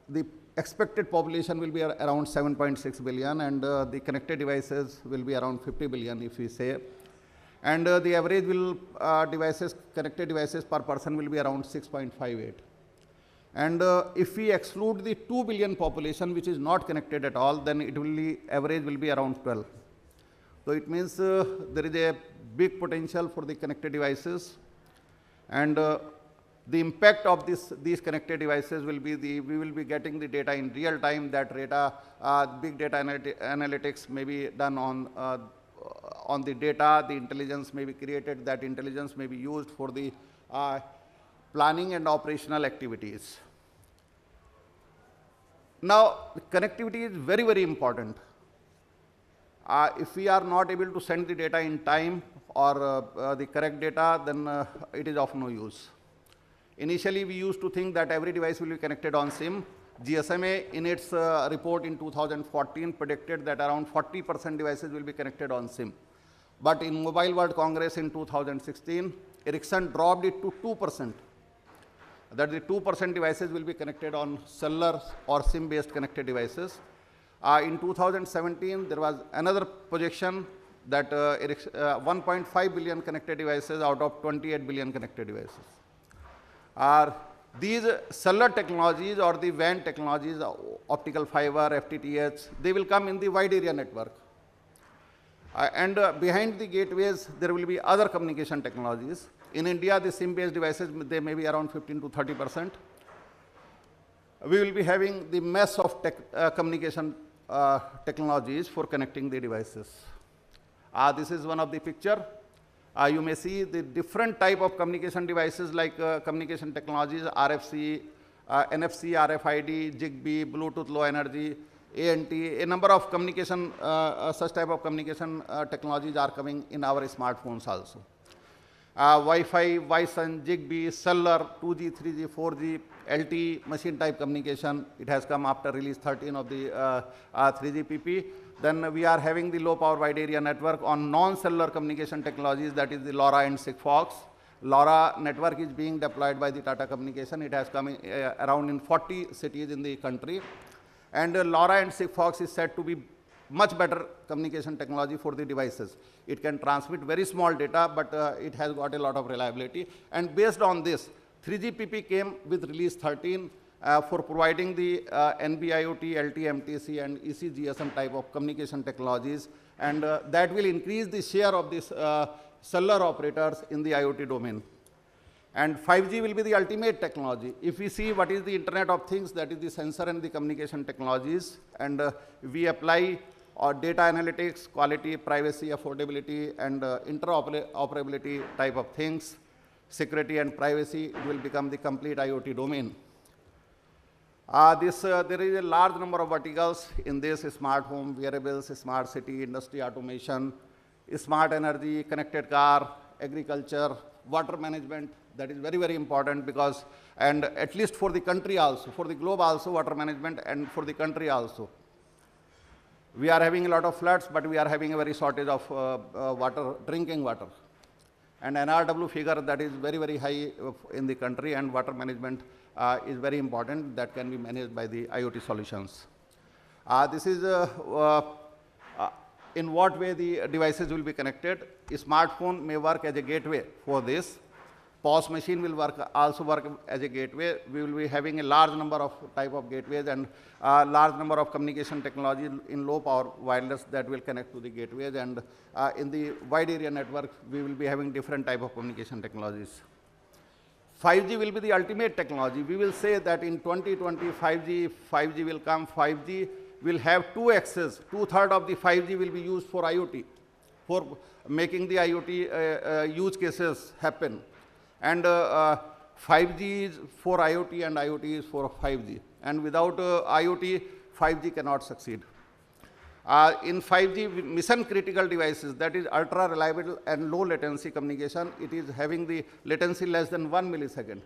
the expected population will be around 7.6 billion, and the connected devices will be around 50 billion if we say. And the average connected devices per person will be around 6.58. And if we exclude the 2 billion population which is not connected at all, then average will be around 12. So it means there is a big potential for the connected devices, and the impact of these connected devices will be we will be getting the data in real time. That data, big data analytics may be done on the data. The intelligence may be created. That intelligence may be used for the planning and operational activities. Now, connectivity is very, very important. If we are not able to send the data in time or the correct data, then it is of no use. Initially, we used to think that every device will be connected on SIM. GSMA in its report in 2014 predicted that around 40% devices will be connected on SIM. But in Mobile World Congress in 2016, Ericsson dropped it to 2%. That the 2% devices will be connected on cellular or SIM-based connected devices. In 2017, there was another projection that 1.5 billion connected devices out of 28 billion connected devices. These cellular technologies or the WAN technologies, optical fiber, FTTH, they will come in the wide area network. And behind the gateways, there will be other communication technologies. In India, the SIM-based devices, they may be around 15 to 30%. We will be having the mess of communication technologies for connecting the devices. This is one of the picture. You may see the different type of communication devices like communication technologies, RFC, NFC, RFID, Zigbee, Bluetooth Low Energy, ANT, a number of communication, such type of communication technologies are coming in our smartphones also. Wi-Fi, Wi-Fi, Zigbee, cellular, 2G, 3G, 4G, LTE, machine type communication. It has come after release 13 of the 3GPP. Then we are having the low power wide area network on non-cellular communication technologies, that is the LoRa and Sigfox. LoRa network is being deployed by the Tata Communication. It has come around in 40 cities in the country. And LoRa and Sigfox is said to be much better communication technology for the devices. It can transmit very small data, but it has got a lot of reliability. And based on this, 3GPP came with release 13 for providing the NB-IoT, LTE-MTC and EC-GSM type of communication technologies. And that will increase the share of these cellular operators in the IoT domain. And 5G will be the ultimate technology. If we see what is the Internet of Things, that is the sensor and the communication technologies, and we apply data analytics, quality, privacy, affordability, and interoperability type of things, security and privacy, it will become the complete IoT domain. There is a large number of verticals in this: smart home, wearables, smart city, industry automation, smart energy, connected car, agriculture, water management. That is very, very important because, and at least for the country also, for the globe also, water management, and for the country also. We are having a lot of floods, but we are having a very shortage of water, drinking water. And NRW figure that is very, very high in the country, and water management is very important, that can be managed by the IoT solutions. This is in what way the devices will be connected. A smartphone may work as a gateway for this. POS machine will also work as a gateway. We will be having a large number of type of gateways and a large number of communication technology in low power wireless that will connect to the gateways, and in the wide area network we will be having different type of communication technologies. 5G will be the ultimate technology. We will say that in 2020 5G will come. 5G will have 2x's. 2/3 of the 5G will be used for IoT, for making the IoT use cases happen. And 5G is for IoT and IoT is for 5G. And without IoT, 5G cannot succeed. In 5G, mission critical devices, that is ultra reliable and low latency communication, it is having the latency less than 1 millisecond.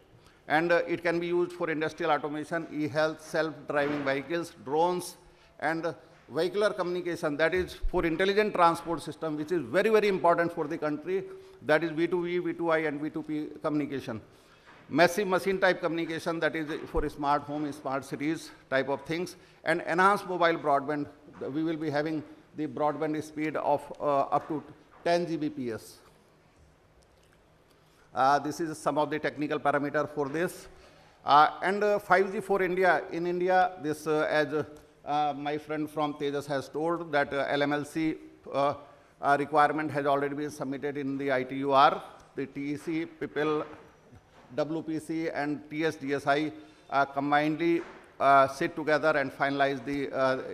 And it can be used for industrial automation, e-health, self-driving vehicles, drones, and vehicular communication, that is for intelligent transport system, which is very, very important for the country, that is V2V, V2I, and V2P communication. Massive machine type communication, that is for smart home, smart cities type of things, and enhanced mobile broadband. We will be having the broadband speed of up to 10 Gbps. This is some of the technical parameter for this. And 5G for India. In India, this as my friend from Tejas has told, that LMLC requirement has already been submitted in the ITUR. The TEC, PIPL, WPC, and TSDSI combinedly sit together and finalize the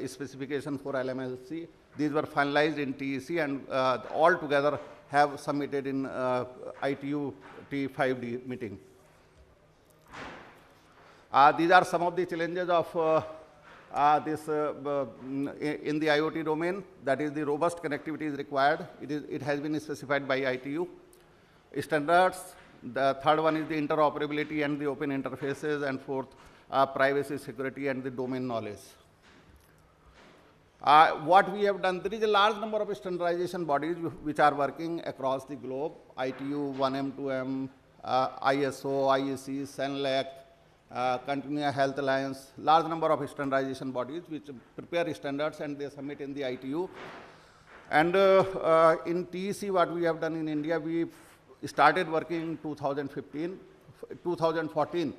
specification for LMLC. These were finalized in TEC and all together have submitted in ITU T5D meeting. These are some of the challenges of this in the IoT domain. That is, the robust connectivity is required. It has been specified by ITU. Standards, the third one is the interoperability and the open interfaces, and fourth, privacy, security, and the domain knowledge. What we have done, there is a large number of standardization bodies which are working across the globe: ITU, 1M, 2M, ISO, IEC, CENLAC, Continuous Health Alliance, large number of standardization bodies which prepare standards and they submit in the ITU. And in TEC, what we have done in India, we started working in 2014.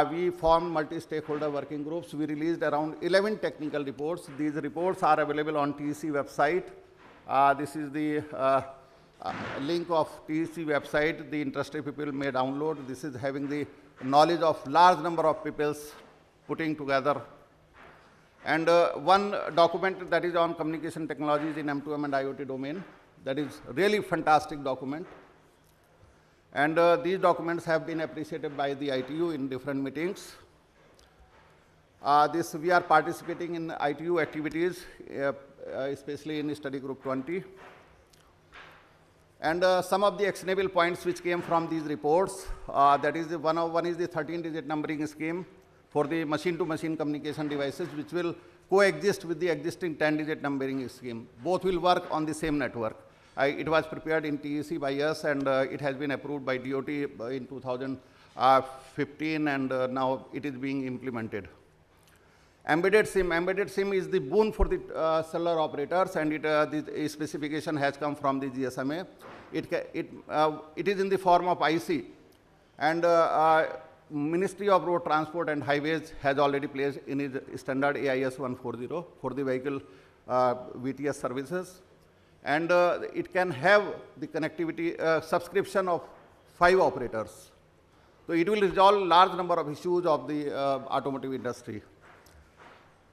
We formed multi-stakeholder working groups. We released around 11 technical reports. These reports are available on TEC website. This is the link of TEC website. The interested people may download. This is having the knowledge of large number of people putting together. And one document that is on communication technologies in M2M and IoT domain. That is really fantastic document. And these documents have been appreciated by the ITU in different meetings. We are participating in ITU activities, especially in study group 20. And some of the actionable points which came from these reports, that is one is the 13-digit numbering scheme for the machine-to-machine communication devices, which will coexist with the existing 10-digit numbering scheme. Both will work on the same network. It was prepared in TEC by us, and it has been approved by DOT in 2015, and now it is being implemented. Embedded SIM. Embedded SIM is the boon for the cellular operators, and the specification has come from the GSMA. It is in the form of IC, and Ministry of Road Transport and Highways has already placed in its standard AIS 140 for the vehicle VTS services. And it can have the connectivity subscription of 5 operators. So it will resolve large number of issues of the automotive industry.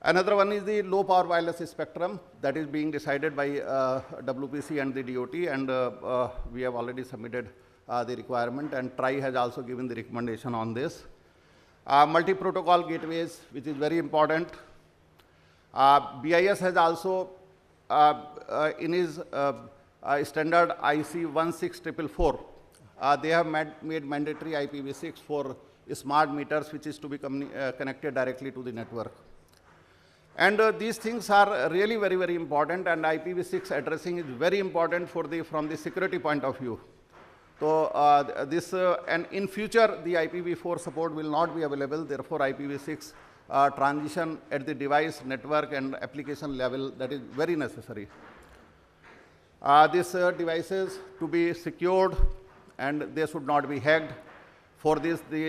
Another one is the low power wireless spectrum that is being decided by WPC and the DOT, and we have already submitted the requirement, and TRI has also given the recommendation on this. Multi-protocol gateways, which is very important. BIS has also in his standard IC 16444, they have made mandatory IPv6 for smart meters, which is to be connected directly to the network. And these things are really very, very important, and IPv6 addressing is very important for from the security point of view. So and in future, the IPv4 support will not be available. Therefore, IPv6 transition at the device, network, and application level, that is very necessary. These devices to be secured and they should not be hacked. For this, the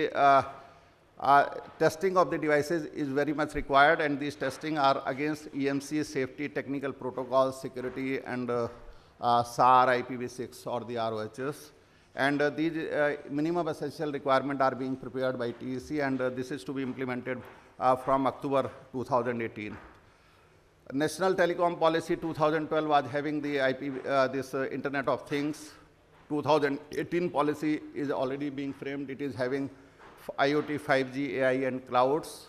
testing of the devices is very much required, and these testing are against EMC, safety, technical protocols, security, and SAR, IPv6 or the ROHS. And these minimum essential requirements are being prepared by TEC, and this is to be implemented from October 2018. National Telecom Policy 2012 was having the this Internet of Things. 2018 policy is already being framed. It is having IoT, 5G, AI, and clouds.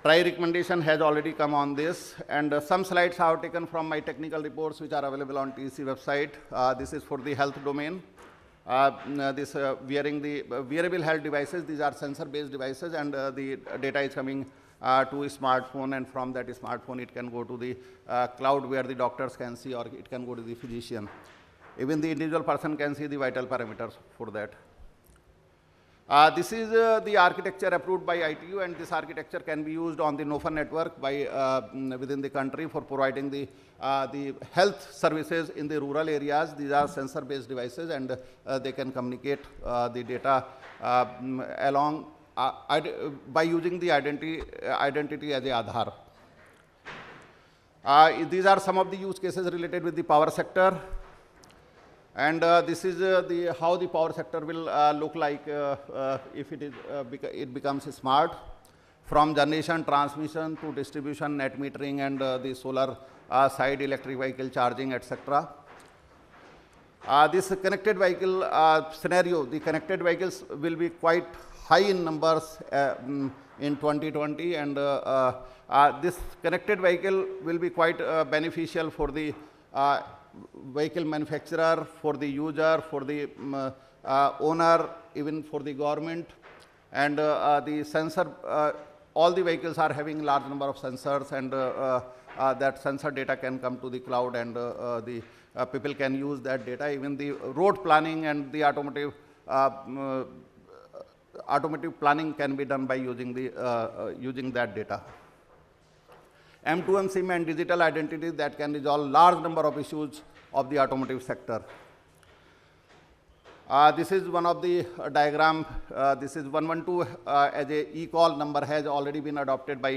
TRI recommendation has already come on this, and some slides I have taken from my technical reports which are available on TEC website. This is for the health domain. Wearing the wearable health devices, these are sensor-based devices, and the data is coming to a smartphone, and from that smartphone it can go to the cloud where the doctors can see, or it can go to the physician. Even the individual person can see the vital parameters for that. This is the architecture approved by ITU, and this architecture can be used on the NOFA network by within the country for providing the health services in the rural areas. These are sensor-based devices, and they can communicate the data along by using the identity as a Aadhaar. These are some of the use cases related with the power sector. And this is how the power sector will look like if it becomes smart, from generation, transmission to distribution, net metering, and the solar side electric vehicle charging, etc. This connected vehicle scenario, the connected vehicles will be quite high in numbers in 2020, and this connected vehicle will be quite beneficial for the vehicle manufacturer, for the user, for the owner, even for the government. And the sensor, all the vehicles are having large number of sensors, and that sensor data can come to the cloud, and the people can use that data. Even the road planning and the automotive planning can be done by using that data. M2M SIM and digital identity that can resolve large number of issues of the automotive sector. This is one of the diagram. This is 112 as a e-call number has already been adopted by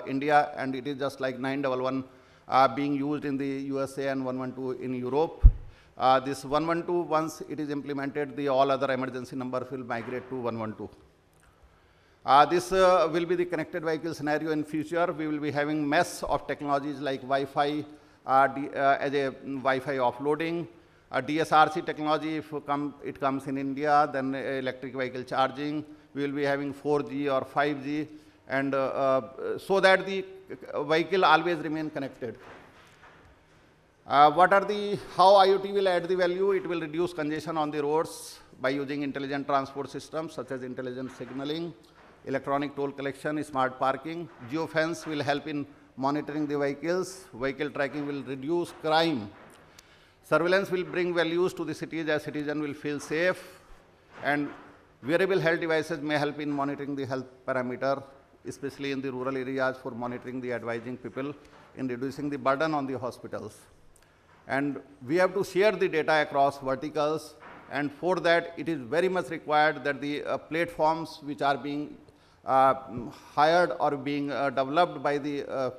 India, and it is just like 911 being used in the USA and 112 in Europe. This 112, once it is implemented, the all other emergency numbers will migrate to 112. This will be the connected vehicle scenario in future. We will be having mess of technologies like Wi-Fi as a Wi-Fi offloading, DSRC technology if it comes in India, then electric vehicle charging. We will be having 4G or 5G, and so that the vehicle always remain connected. How IoT will add the value? It will reduce congestion on the roads by using intelligent transport systems such as intelligent signaling, electronic toll collection, smart parking. Geofence will help in monitoring the vehicles. Vehicle tracking will reduce crime. Surveillance will bring values to the cities as citizens will feel safe. And wearable health devices may help in monitoring the health parameter, especially in the rural areas, for monitoring the advising people in reducing the burden on the hospitals. And we have to share the data across verticals, and for that it is very much required that the platforms which are being hired or being developed by the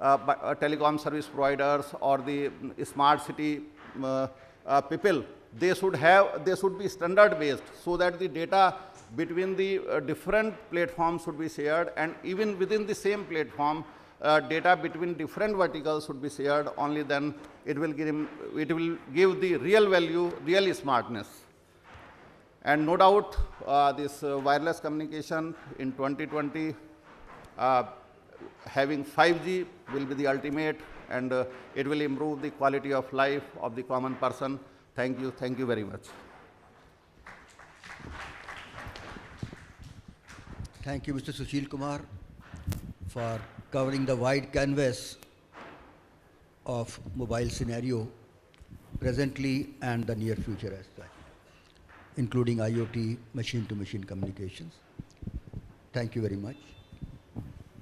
telecom service providers or the smart city people, they should be standard based, so that the data between the different platforms should be shared, and even within the same platform data between different verticals should be shared. Only then it will give the real value, real smartness. And no doubt this wireless communication in 2020 having 5G will be the ultimate, and it will improve the quality of life of the common person. Thank you very much. Thank you, Mr. Sushil Kumar, for covering the wide canvas of mobile scenario presently and the near future as well, including IoT, machine-to-machine communications. Thank you very much.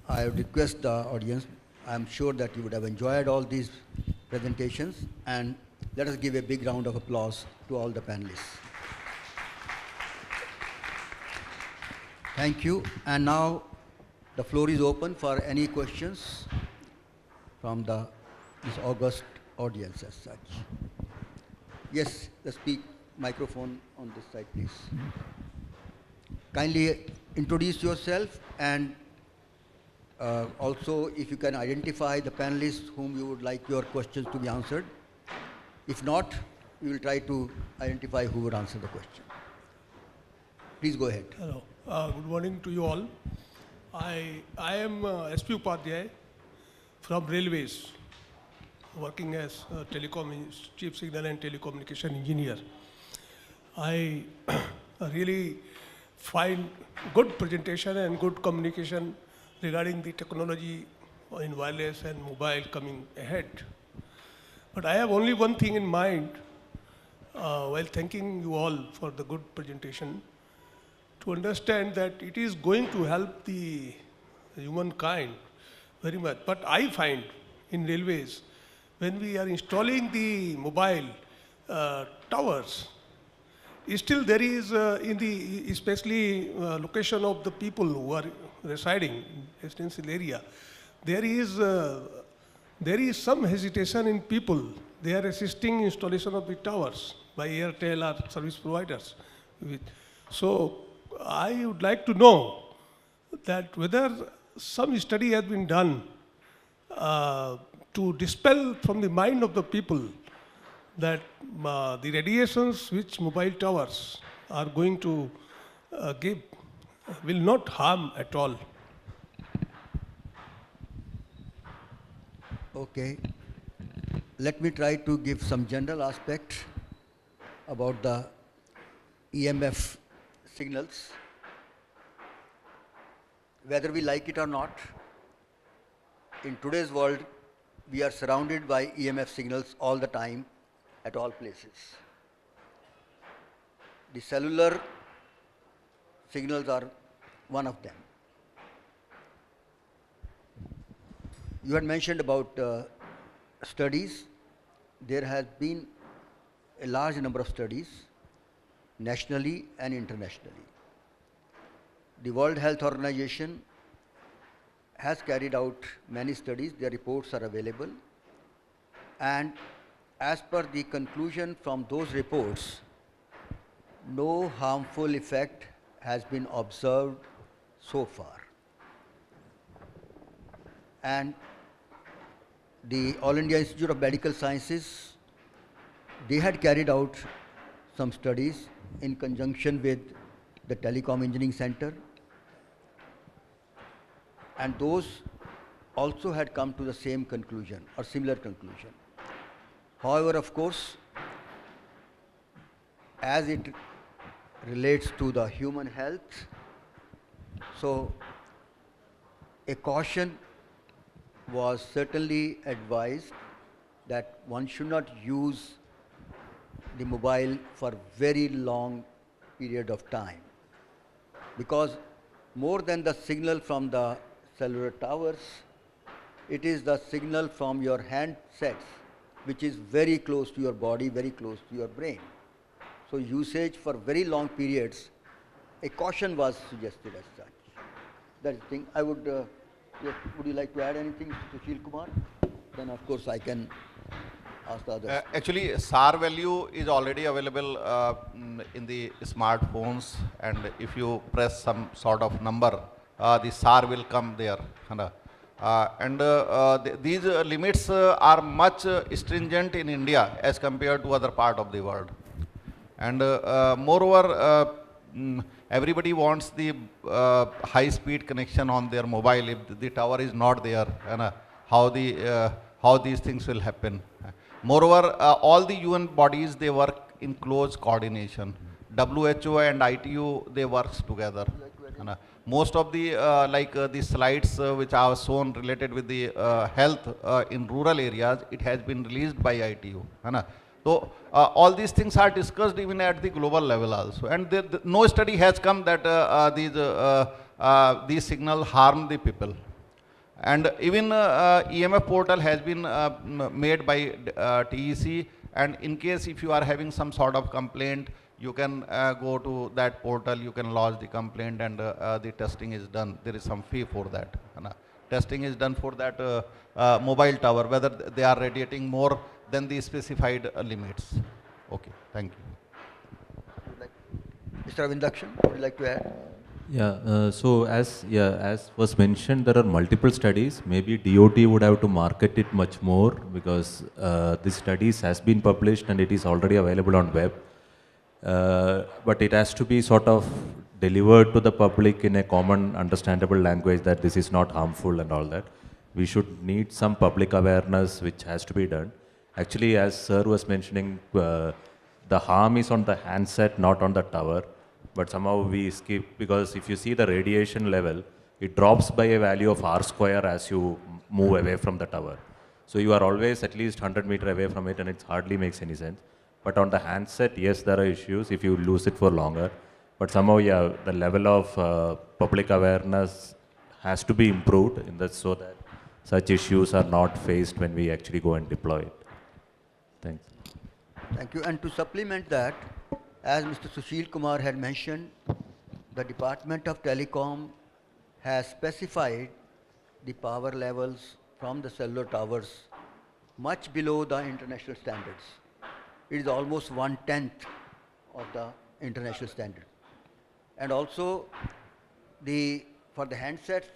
I would request the audience, I am sure that you would have enjoyed all these presentations, and let us give a big round of applause to all the panelists. Thank you. And now the floor is open for any questions from this august audience as such. Yes, the microphone on this side, please. Kindly introduce yourself, and also if you can identify the panelists whom you would like your questions to be answered. If not, we will try to identify who would answer the question. Please go ahead. Hello. Good morning to you all. I am SP Upadhyay from Railways, working as Chief Signal and Telecommunication Engineer. I really find good presentation and good communication regarding the technology in wireless and mobile coming ahead. But I have only one thing in mind while thanking you all for the good presentation, to understand that it is going to help the humankind very much. But I find in railways, when we are installing the mobile towers, still there is in the especially location of the people who are residing in residential area, there is some hesitation in people. They are resisting installation of the towers by Airtel or service providers. So I would like to know that whether some study has been done to dispel from the mind of the people that the radiations which mobile towers are going to give will not harm at all. Okay. Let me try to give some general aspect about the EMF signals. Whether we like it or not, in today's world, we are surrounded by EMF signals all the time, at all places. The cellular signals are one of them. You had mentioned about studies. There has been a large number of studies, nationally and internationally. The World Health Organization has carried out many studies. Their reports are available. And as per the conclusion from those reports, no harmful effect has been observed so far. And the All India Institute of Medical Sciences, they had carried out some studies in conjunction with the Telecom Engineering Center, and those also had come to the same conclusion or similar conclusion. However, of course, as it relates to the human health, so a caution was certainly advised that one should not use the mobile for very long period of time, because more than the signal from the cellular towers, it is the signal from your handsets which is very close to your body, very close to your brain. So usage for very long periods, a caution was suggested as such. That's the thing. I would, yes, would you like to add anything, Sushil Kumar? Then of course I can ask the others. Actually, SAR value is already available in the smartphones, and if you press some sort of number, the SAR will come there. These limits are much stringent in India as compared to other part of the world. And moreover, everybody wants the high-speed connection on their mobile. If the tower is not there, how these things will happen. Moreover, all the UN bodies, they work in close coordination. WHO and ITU, they work together. Most of the the slides which are shown related with the health in rural areas, it has been released by ITU. So all these things are discussed even at the global level also, and no study has come that these signals harm the people. And even EMF portal has been made by TEC, and in case if you are having some sort of complaint, you can go to that portal, you can lodge the complaint, and the testing is done. There is some fee for that. Testing is done for that mobile tower, whether they are radiating more than the specified limits. Okay, thank you. Mr. Avindakshan, would you like to add? So as was mentioned, there are multiple studies. Maybe DOT would have to market it much more, because this studies has been published and it is already available on web. But it has to be sort of delivered to the public in a common understandable language that this is not harmful and all that. We should need some public awareness which has to be done. Actually, as sir was mentioning, the harm is on the handset, not on the tower. But somehow we skip, because if you see the radiation level, it drops by a value of r square as you move away from the tower. So you are always at least 100 meters away from it, and it hardly makes any sense. But on the handset, yes, there are issues if you lose it for longer. But somehow, yeah, the level of public awareness has to be improved in that, so that such issues are not faced when we actually go and deploy it. Thanks. Thank you. And to supplement that, as Mr. Sushil Kumar had mentioned, the Department of Telecom has specified the power levels from the cellular towers much below the international standards. It is almost 1/10 of the international standard. And also, for the handsets,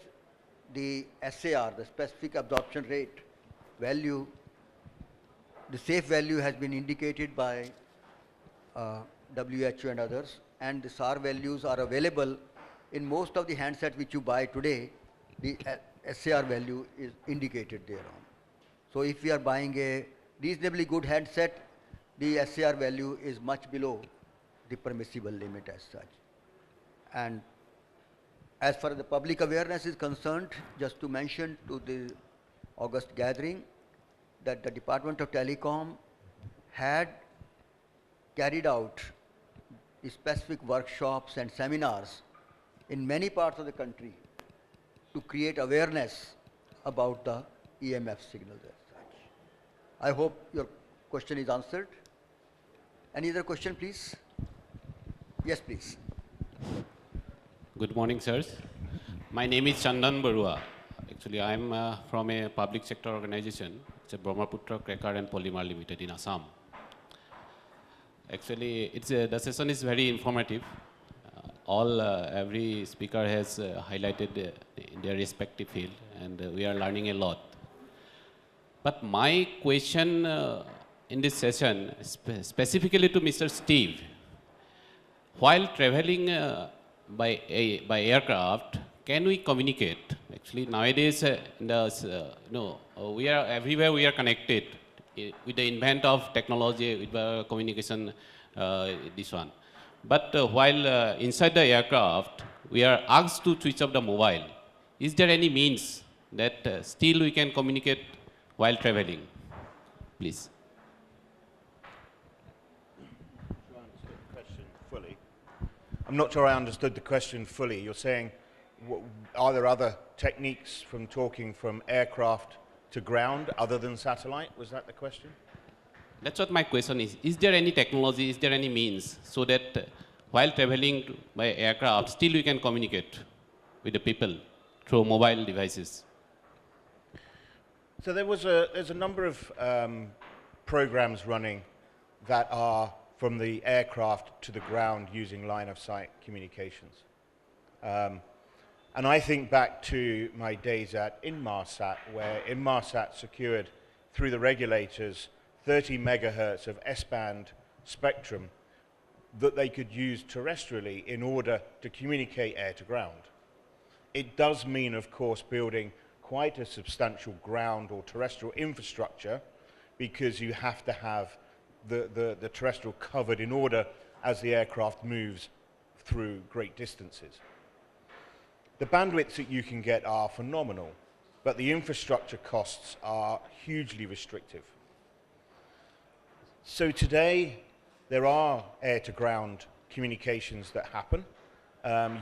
the SAR, the specific absorption rate value, the safe value has been indicated by WHO and others, and the SAR values are available in most of the handsets which you buy today. The SAR value is indicated thereon. So if we are buying a reasonably good handset, the SAR value is much below the permissible limit as such. And as far as the public awareness is concerned, just to mention to the August gathering that the Department of Telecom had carried out specific workshops and seminars in many parts of the country to create awareness about the EMF signals as such. I hope your question is answered. Any other question, please? Yes, please. Good morning, sirs. My name is Chandan Barua. Actually, I am from a public sector organization. It's a Brahmaputra Cracker and Polymer Limited in Assam. Actually, the session is very informative. Every speaker has highlighted their respective field, and we are learning a lot. But my question in this session, specifically to Mr. Steve, while traveling by aircraft, can we communicate? Actually, nowadays, we are everywhere. We are connected with the invent of technology, with communication, this one. But while inside the aircraft, we are asked to switch off the mobile. Is there any means that still we can communicate while traveling? Please. I'm not sure I understood the question fully. You're saying, are there other techniques from talking from aircraft to ground other than satellite? Was that the question? That's what my question is. Is there any technology, is there any means so that while traveling by aircraft, still we can communicate with the people through mobile devices? So there's a number of programs running that are from the aircraft to the ground using line-of-sight communications. And I think back to my days at Inmarsat, where Inmarsat secured through the regulators 30 megahertz of S-band spectrum that they could use terrestrially in order to communicate air to ground. It does mean, of course, building quite a substantial ground or terrestrial infrastructure, because you have to have the terrestrial covered in order as the aircraft moves through great distances. The bandwidths that you can get are phenomenal, but the infrastructure costs are hugely restrictive. So today, there are air-to-ground communications that happen,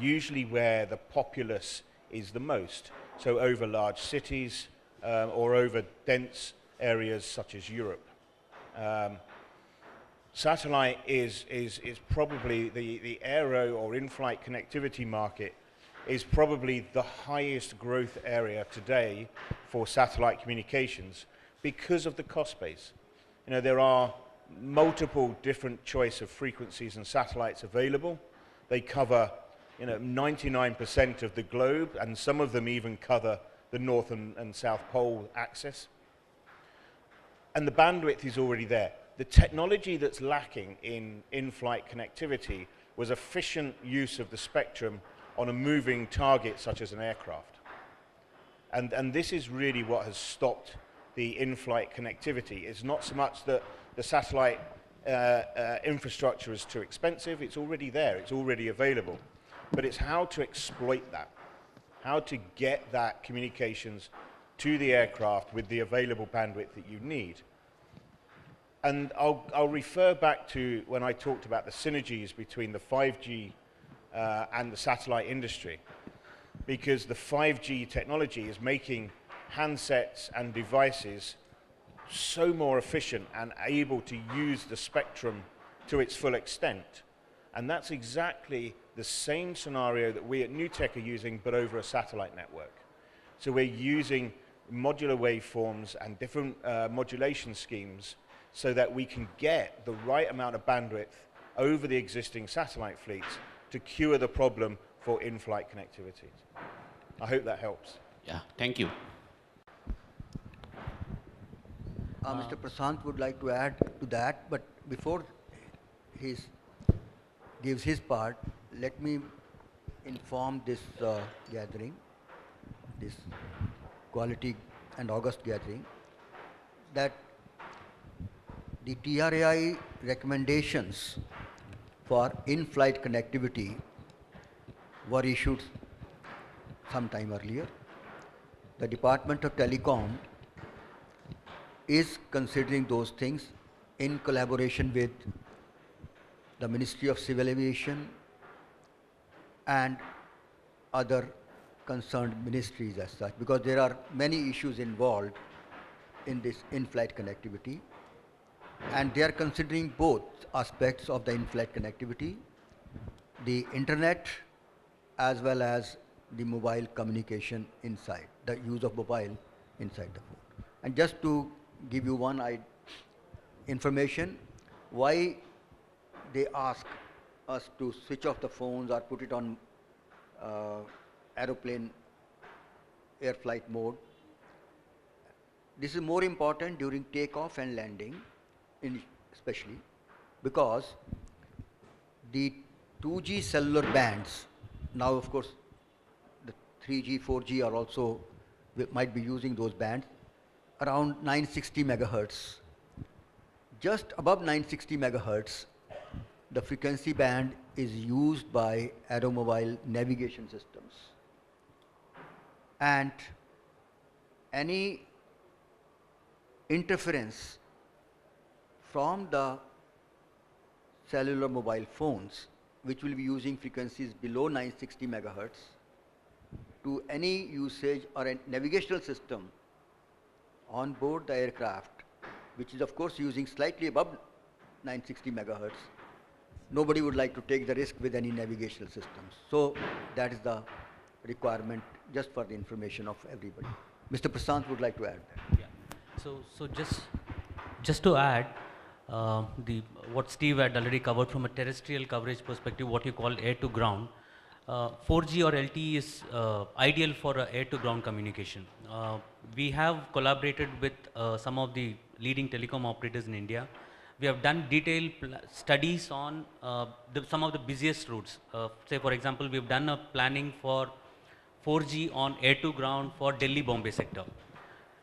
usually where the populace is the most. so over large cities or over dense areas such as Europe. Satellite is probably the aero or in-flight connectivity market is probably the highest growth area today for satellite communications because of the cost base. You know, there are multiple different choice of frequencies and satellites available. They cover, you know, 99% of the globe, and some of them even cover the North and South Pole axis. And the bandwidth is already there. The technology that's lacking in in-flight connectivity was efficient use of the spectrum on a moving target such as an aircraft. And this is really what has stopped the in-flight connectivity. It's not so much that the satellite infrastructure is too expensive, it's already there, it's already available. But it's how to exploit that, how to get that communications to the aircraft with the available bandwidth that you need. And I'll refer back to when I talked about the synergies between the 5G and the satellite industry, because the 5G technology is making handsets and devices so more efficient and able to use the spectrum to its full extent. And that's exactly the same scenario that we at Newtec are using, but over a satellite network. So we're using modular waveforms and different modulation schemes so that we can get the right amount of bandwidth over the existing satellite fleets to cure the problem for in-flight connectivity. I hope that helps. Yeah, thank you. Mr. Prashant would like to add to that, but before he gives his part, let me inform this gathering, this quality and august gathering, that the TRAI recommendations for in-flight connectivity were issued some time earlier. The Department of Telecom is considering those things in collaboration with the Ministry of Civil Aviation and other concerned ministries as such, because there are many issues involved in this in-flight connectivity, and they are considering both aspects of the in-flight connectivity, the internet as well as the mobile communication inside, the use of mobile inside the phone. And just to give you one information, why they ask us to switch off the phones or put it on aeroplane air flight mode. This is more important during takeoff and landing, especially because the 2G cellular bands, now of course the 3G, 4G are also, might be using those bands, around 960 megahertz. Just above 960 megahertz, the frequency band is used by aeromobile navigation systems. And any interference from the cellular mobile phones, which will be using frequencies below 960 megahertz, to any usage or a navigational system on board the aircraft, which is of course using slightly above 960 megahertz, nobody would like to take the risk with any navigational systems. So that is the requirement, just for the information of everybody. Mr. Prashant would like to add that. Yeah. So just to add, what Steve had already covered from a terrestrial coverage perspective, what you call air to ground, 4G or LTE is ideal for air to ground communication. We have collaborated with some of the leading telecom operators in India. We have done detailed studies on some of the busiest routes. Say for example, we have done a planning for 4G on air to ground for Delhi Bombay sector.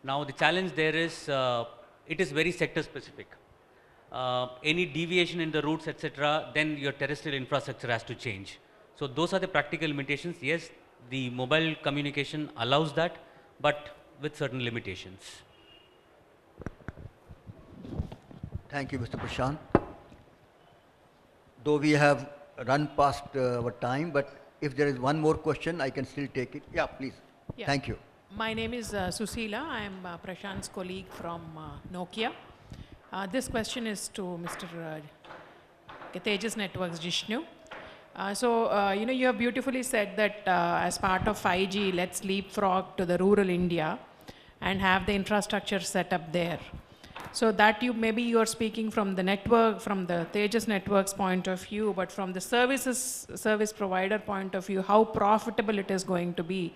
Now the challenge there is it is very sector specific. Any deviation in the routes, etc., then your terrestrial infrastructure has to change. So those are the practical limitations. Yes, the mobile communication allows that, but with certain limitations. Thank you, Mr. Prashant. Though we have run past our time, but if there is one more question, I can still take it. Yeah, please. Yeah. Thank you. My name is Susila. I am Prashant's colleague from Nokia. This question is to Mr. Tejas Networks, Jishnu. You have beautifully said that as part of 5G, let's leapfrog to the rural India and have the infrastructure set up there. So that maybe you are speaking from the network, from the Tejas Networks point of view, but from the service provider point of view, how profitable it is going to be.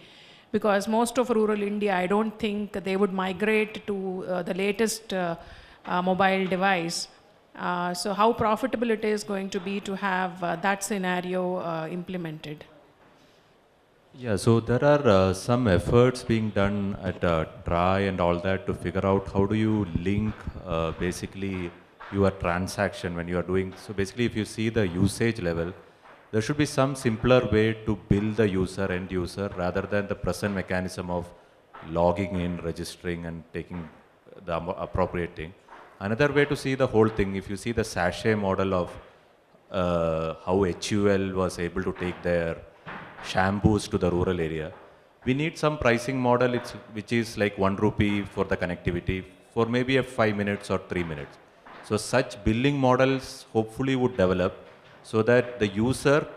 Because most of rural India, I don't think they would migrate to the latest mobile device. So how profitable it is going to be to have that scenario implemented? Yeah, so there are some efforts being done at TRI and all that to figure out how do you link basically your transaction when you are doing. So basically, if you see the usage level, there should be some simpler way to bill the user, end user, rather than the present mechanism of logging in, registering, and taking the appropriate thing. Another way to see the whole thing, if you see the sachet model of how HUL was able to take their shampoos to the rural area, we need some pricing model which is like 1 rupee for the connectivity for maybe a 5 minutes or 3 minutes. So such billing models hopefully would develop so that the user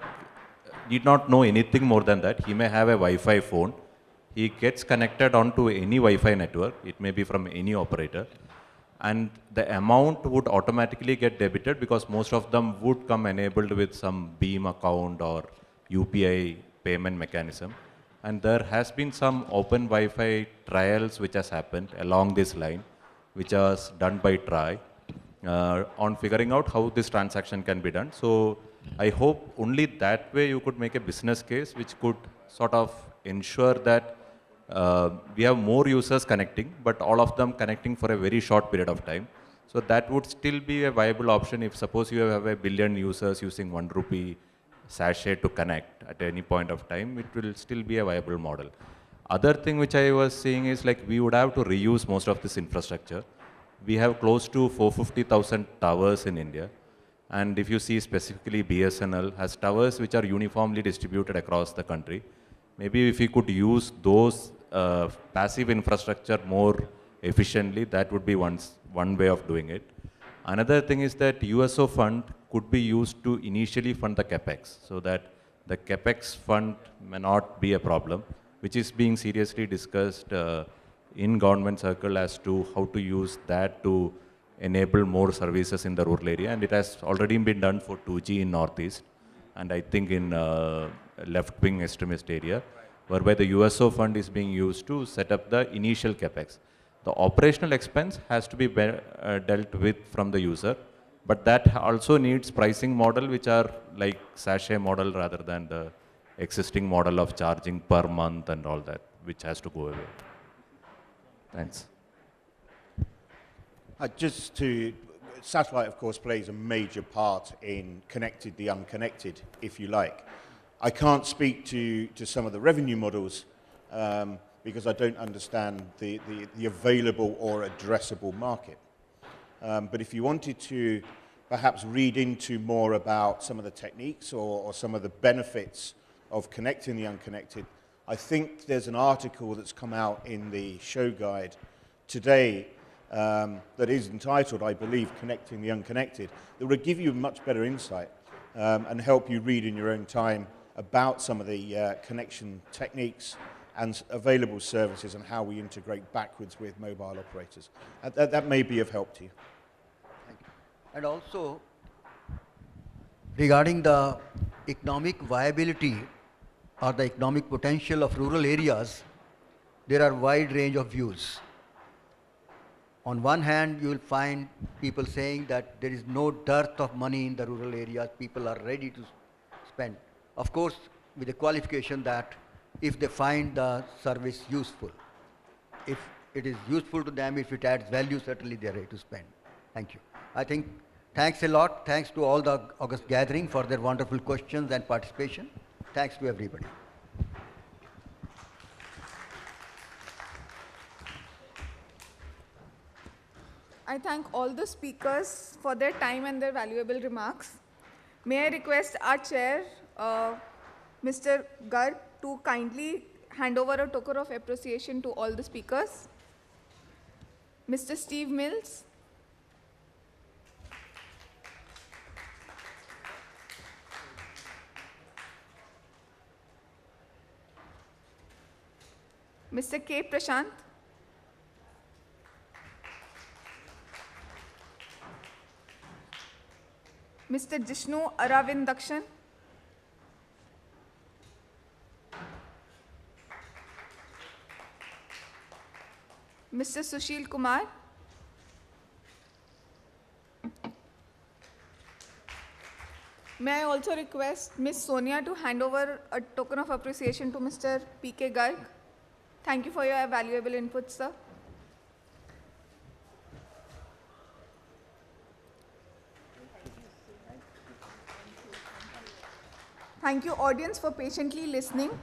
need not know anything more than that. He may have a Wi-Fi phone. He gets connected onto any Wi-Fi network. It may be from any operator. And the amount would automatically get debited because most of them would come enabled with some Beam account or UPI payment mechanism. And there has been some open Wi-Fi trials which has happened along this line, which was done by TRI on figuring out how this transaction can be done. So I hope only that way you could make a business case which could sort of ensure that we have more users connecting, but all of them connecting for a very short period of time. So that would still be a viable option if suppose you have 1 billion users using 1 rupee sachet to connect at any point of time, it will still be a viable model. Other thing which I was saying is like we would have to reuse most of this infrastructure. We have close to 450,000 towers in India. And if you see specifically BSNL has towers which are uniformly distributed across the country. Maybe if we could use those passive infrastructure more efficiently, that would be one way of doing it. Another thing is that USO fund could be used to initially fund the capex, so that the capex fund may not be a problem, which is being seriously discussed in government circle as to how to use that to enable more services in the rural area. And it has already been done for 2G in Northeast, and I think in left-wing extremist area, whereby the USO fund is being used to set up the initial capex. The operational expense has to be dealt with from the user, but that also needs pricing model which are like sachet model rather than the existing model of charging per month and all that, which has to go away. Thanks. Satellite of course plays a major part in connected the unconnected, if you like. I can't speak to some of the revenue models because I don't understand the available or addressable market. But if you wanted to perhaps read into more about some of the techniques or some of the benefits of connecting the unconnected, I think there's an article that's come out in the show guide today that is entitled, I believe, Connecting the Unconnected, that will give you much better insight and help you read in your own time about some of the connection techniques and available services and how we integrate backwards with mobile operators. That may be of help to you. Thank you. And also, regarding the economic viability or the economic potential of rural areas, there are wide range of views. On one hand, you will find people saying that there is no dearth of money in the rural areas, people are ready to spend. Of course, with the qualification that if they find the service useful, if it is useful to them, if it adds value, certainly they are ready to spend. Thank you. I think, thanks a lot. Thanks to all the August gathering for their wonderful questions and participation. Thanks to everybody. I thank all the speakers for their time and their valuable remarks. May I request our chair, Mr. Garg, to kindly hand over a token of appreciation to all the speakers. Mr. Steve Mills. Mr. K. Prashant. Mr. Jishnu Aravindakshan. Mr. Sushil Kumar. May I also request Ms. Sonia to hand over a token of appreciation to Mr. P.K. Garg. Thank you for your valuable input, sir. Thank you, audience, for patiently listening.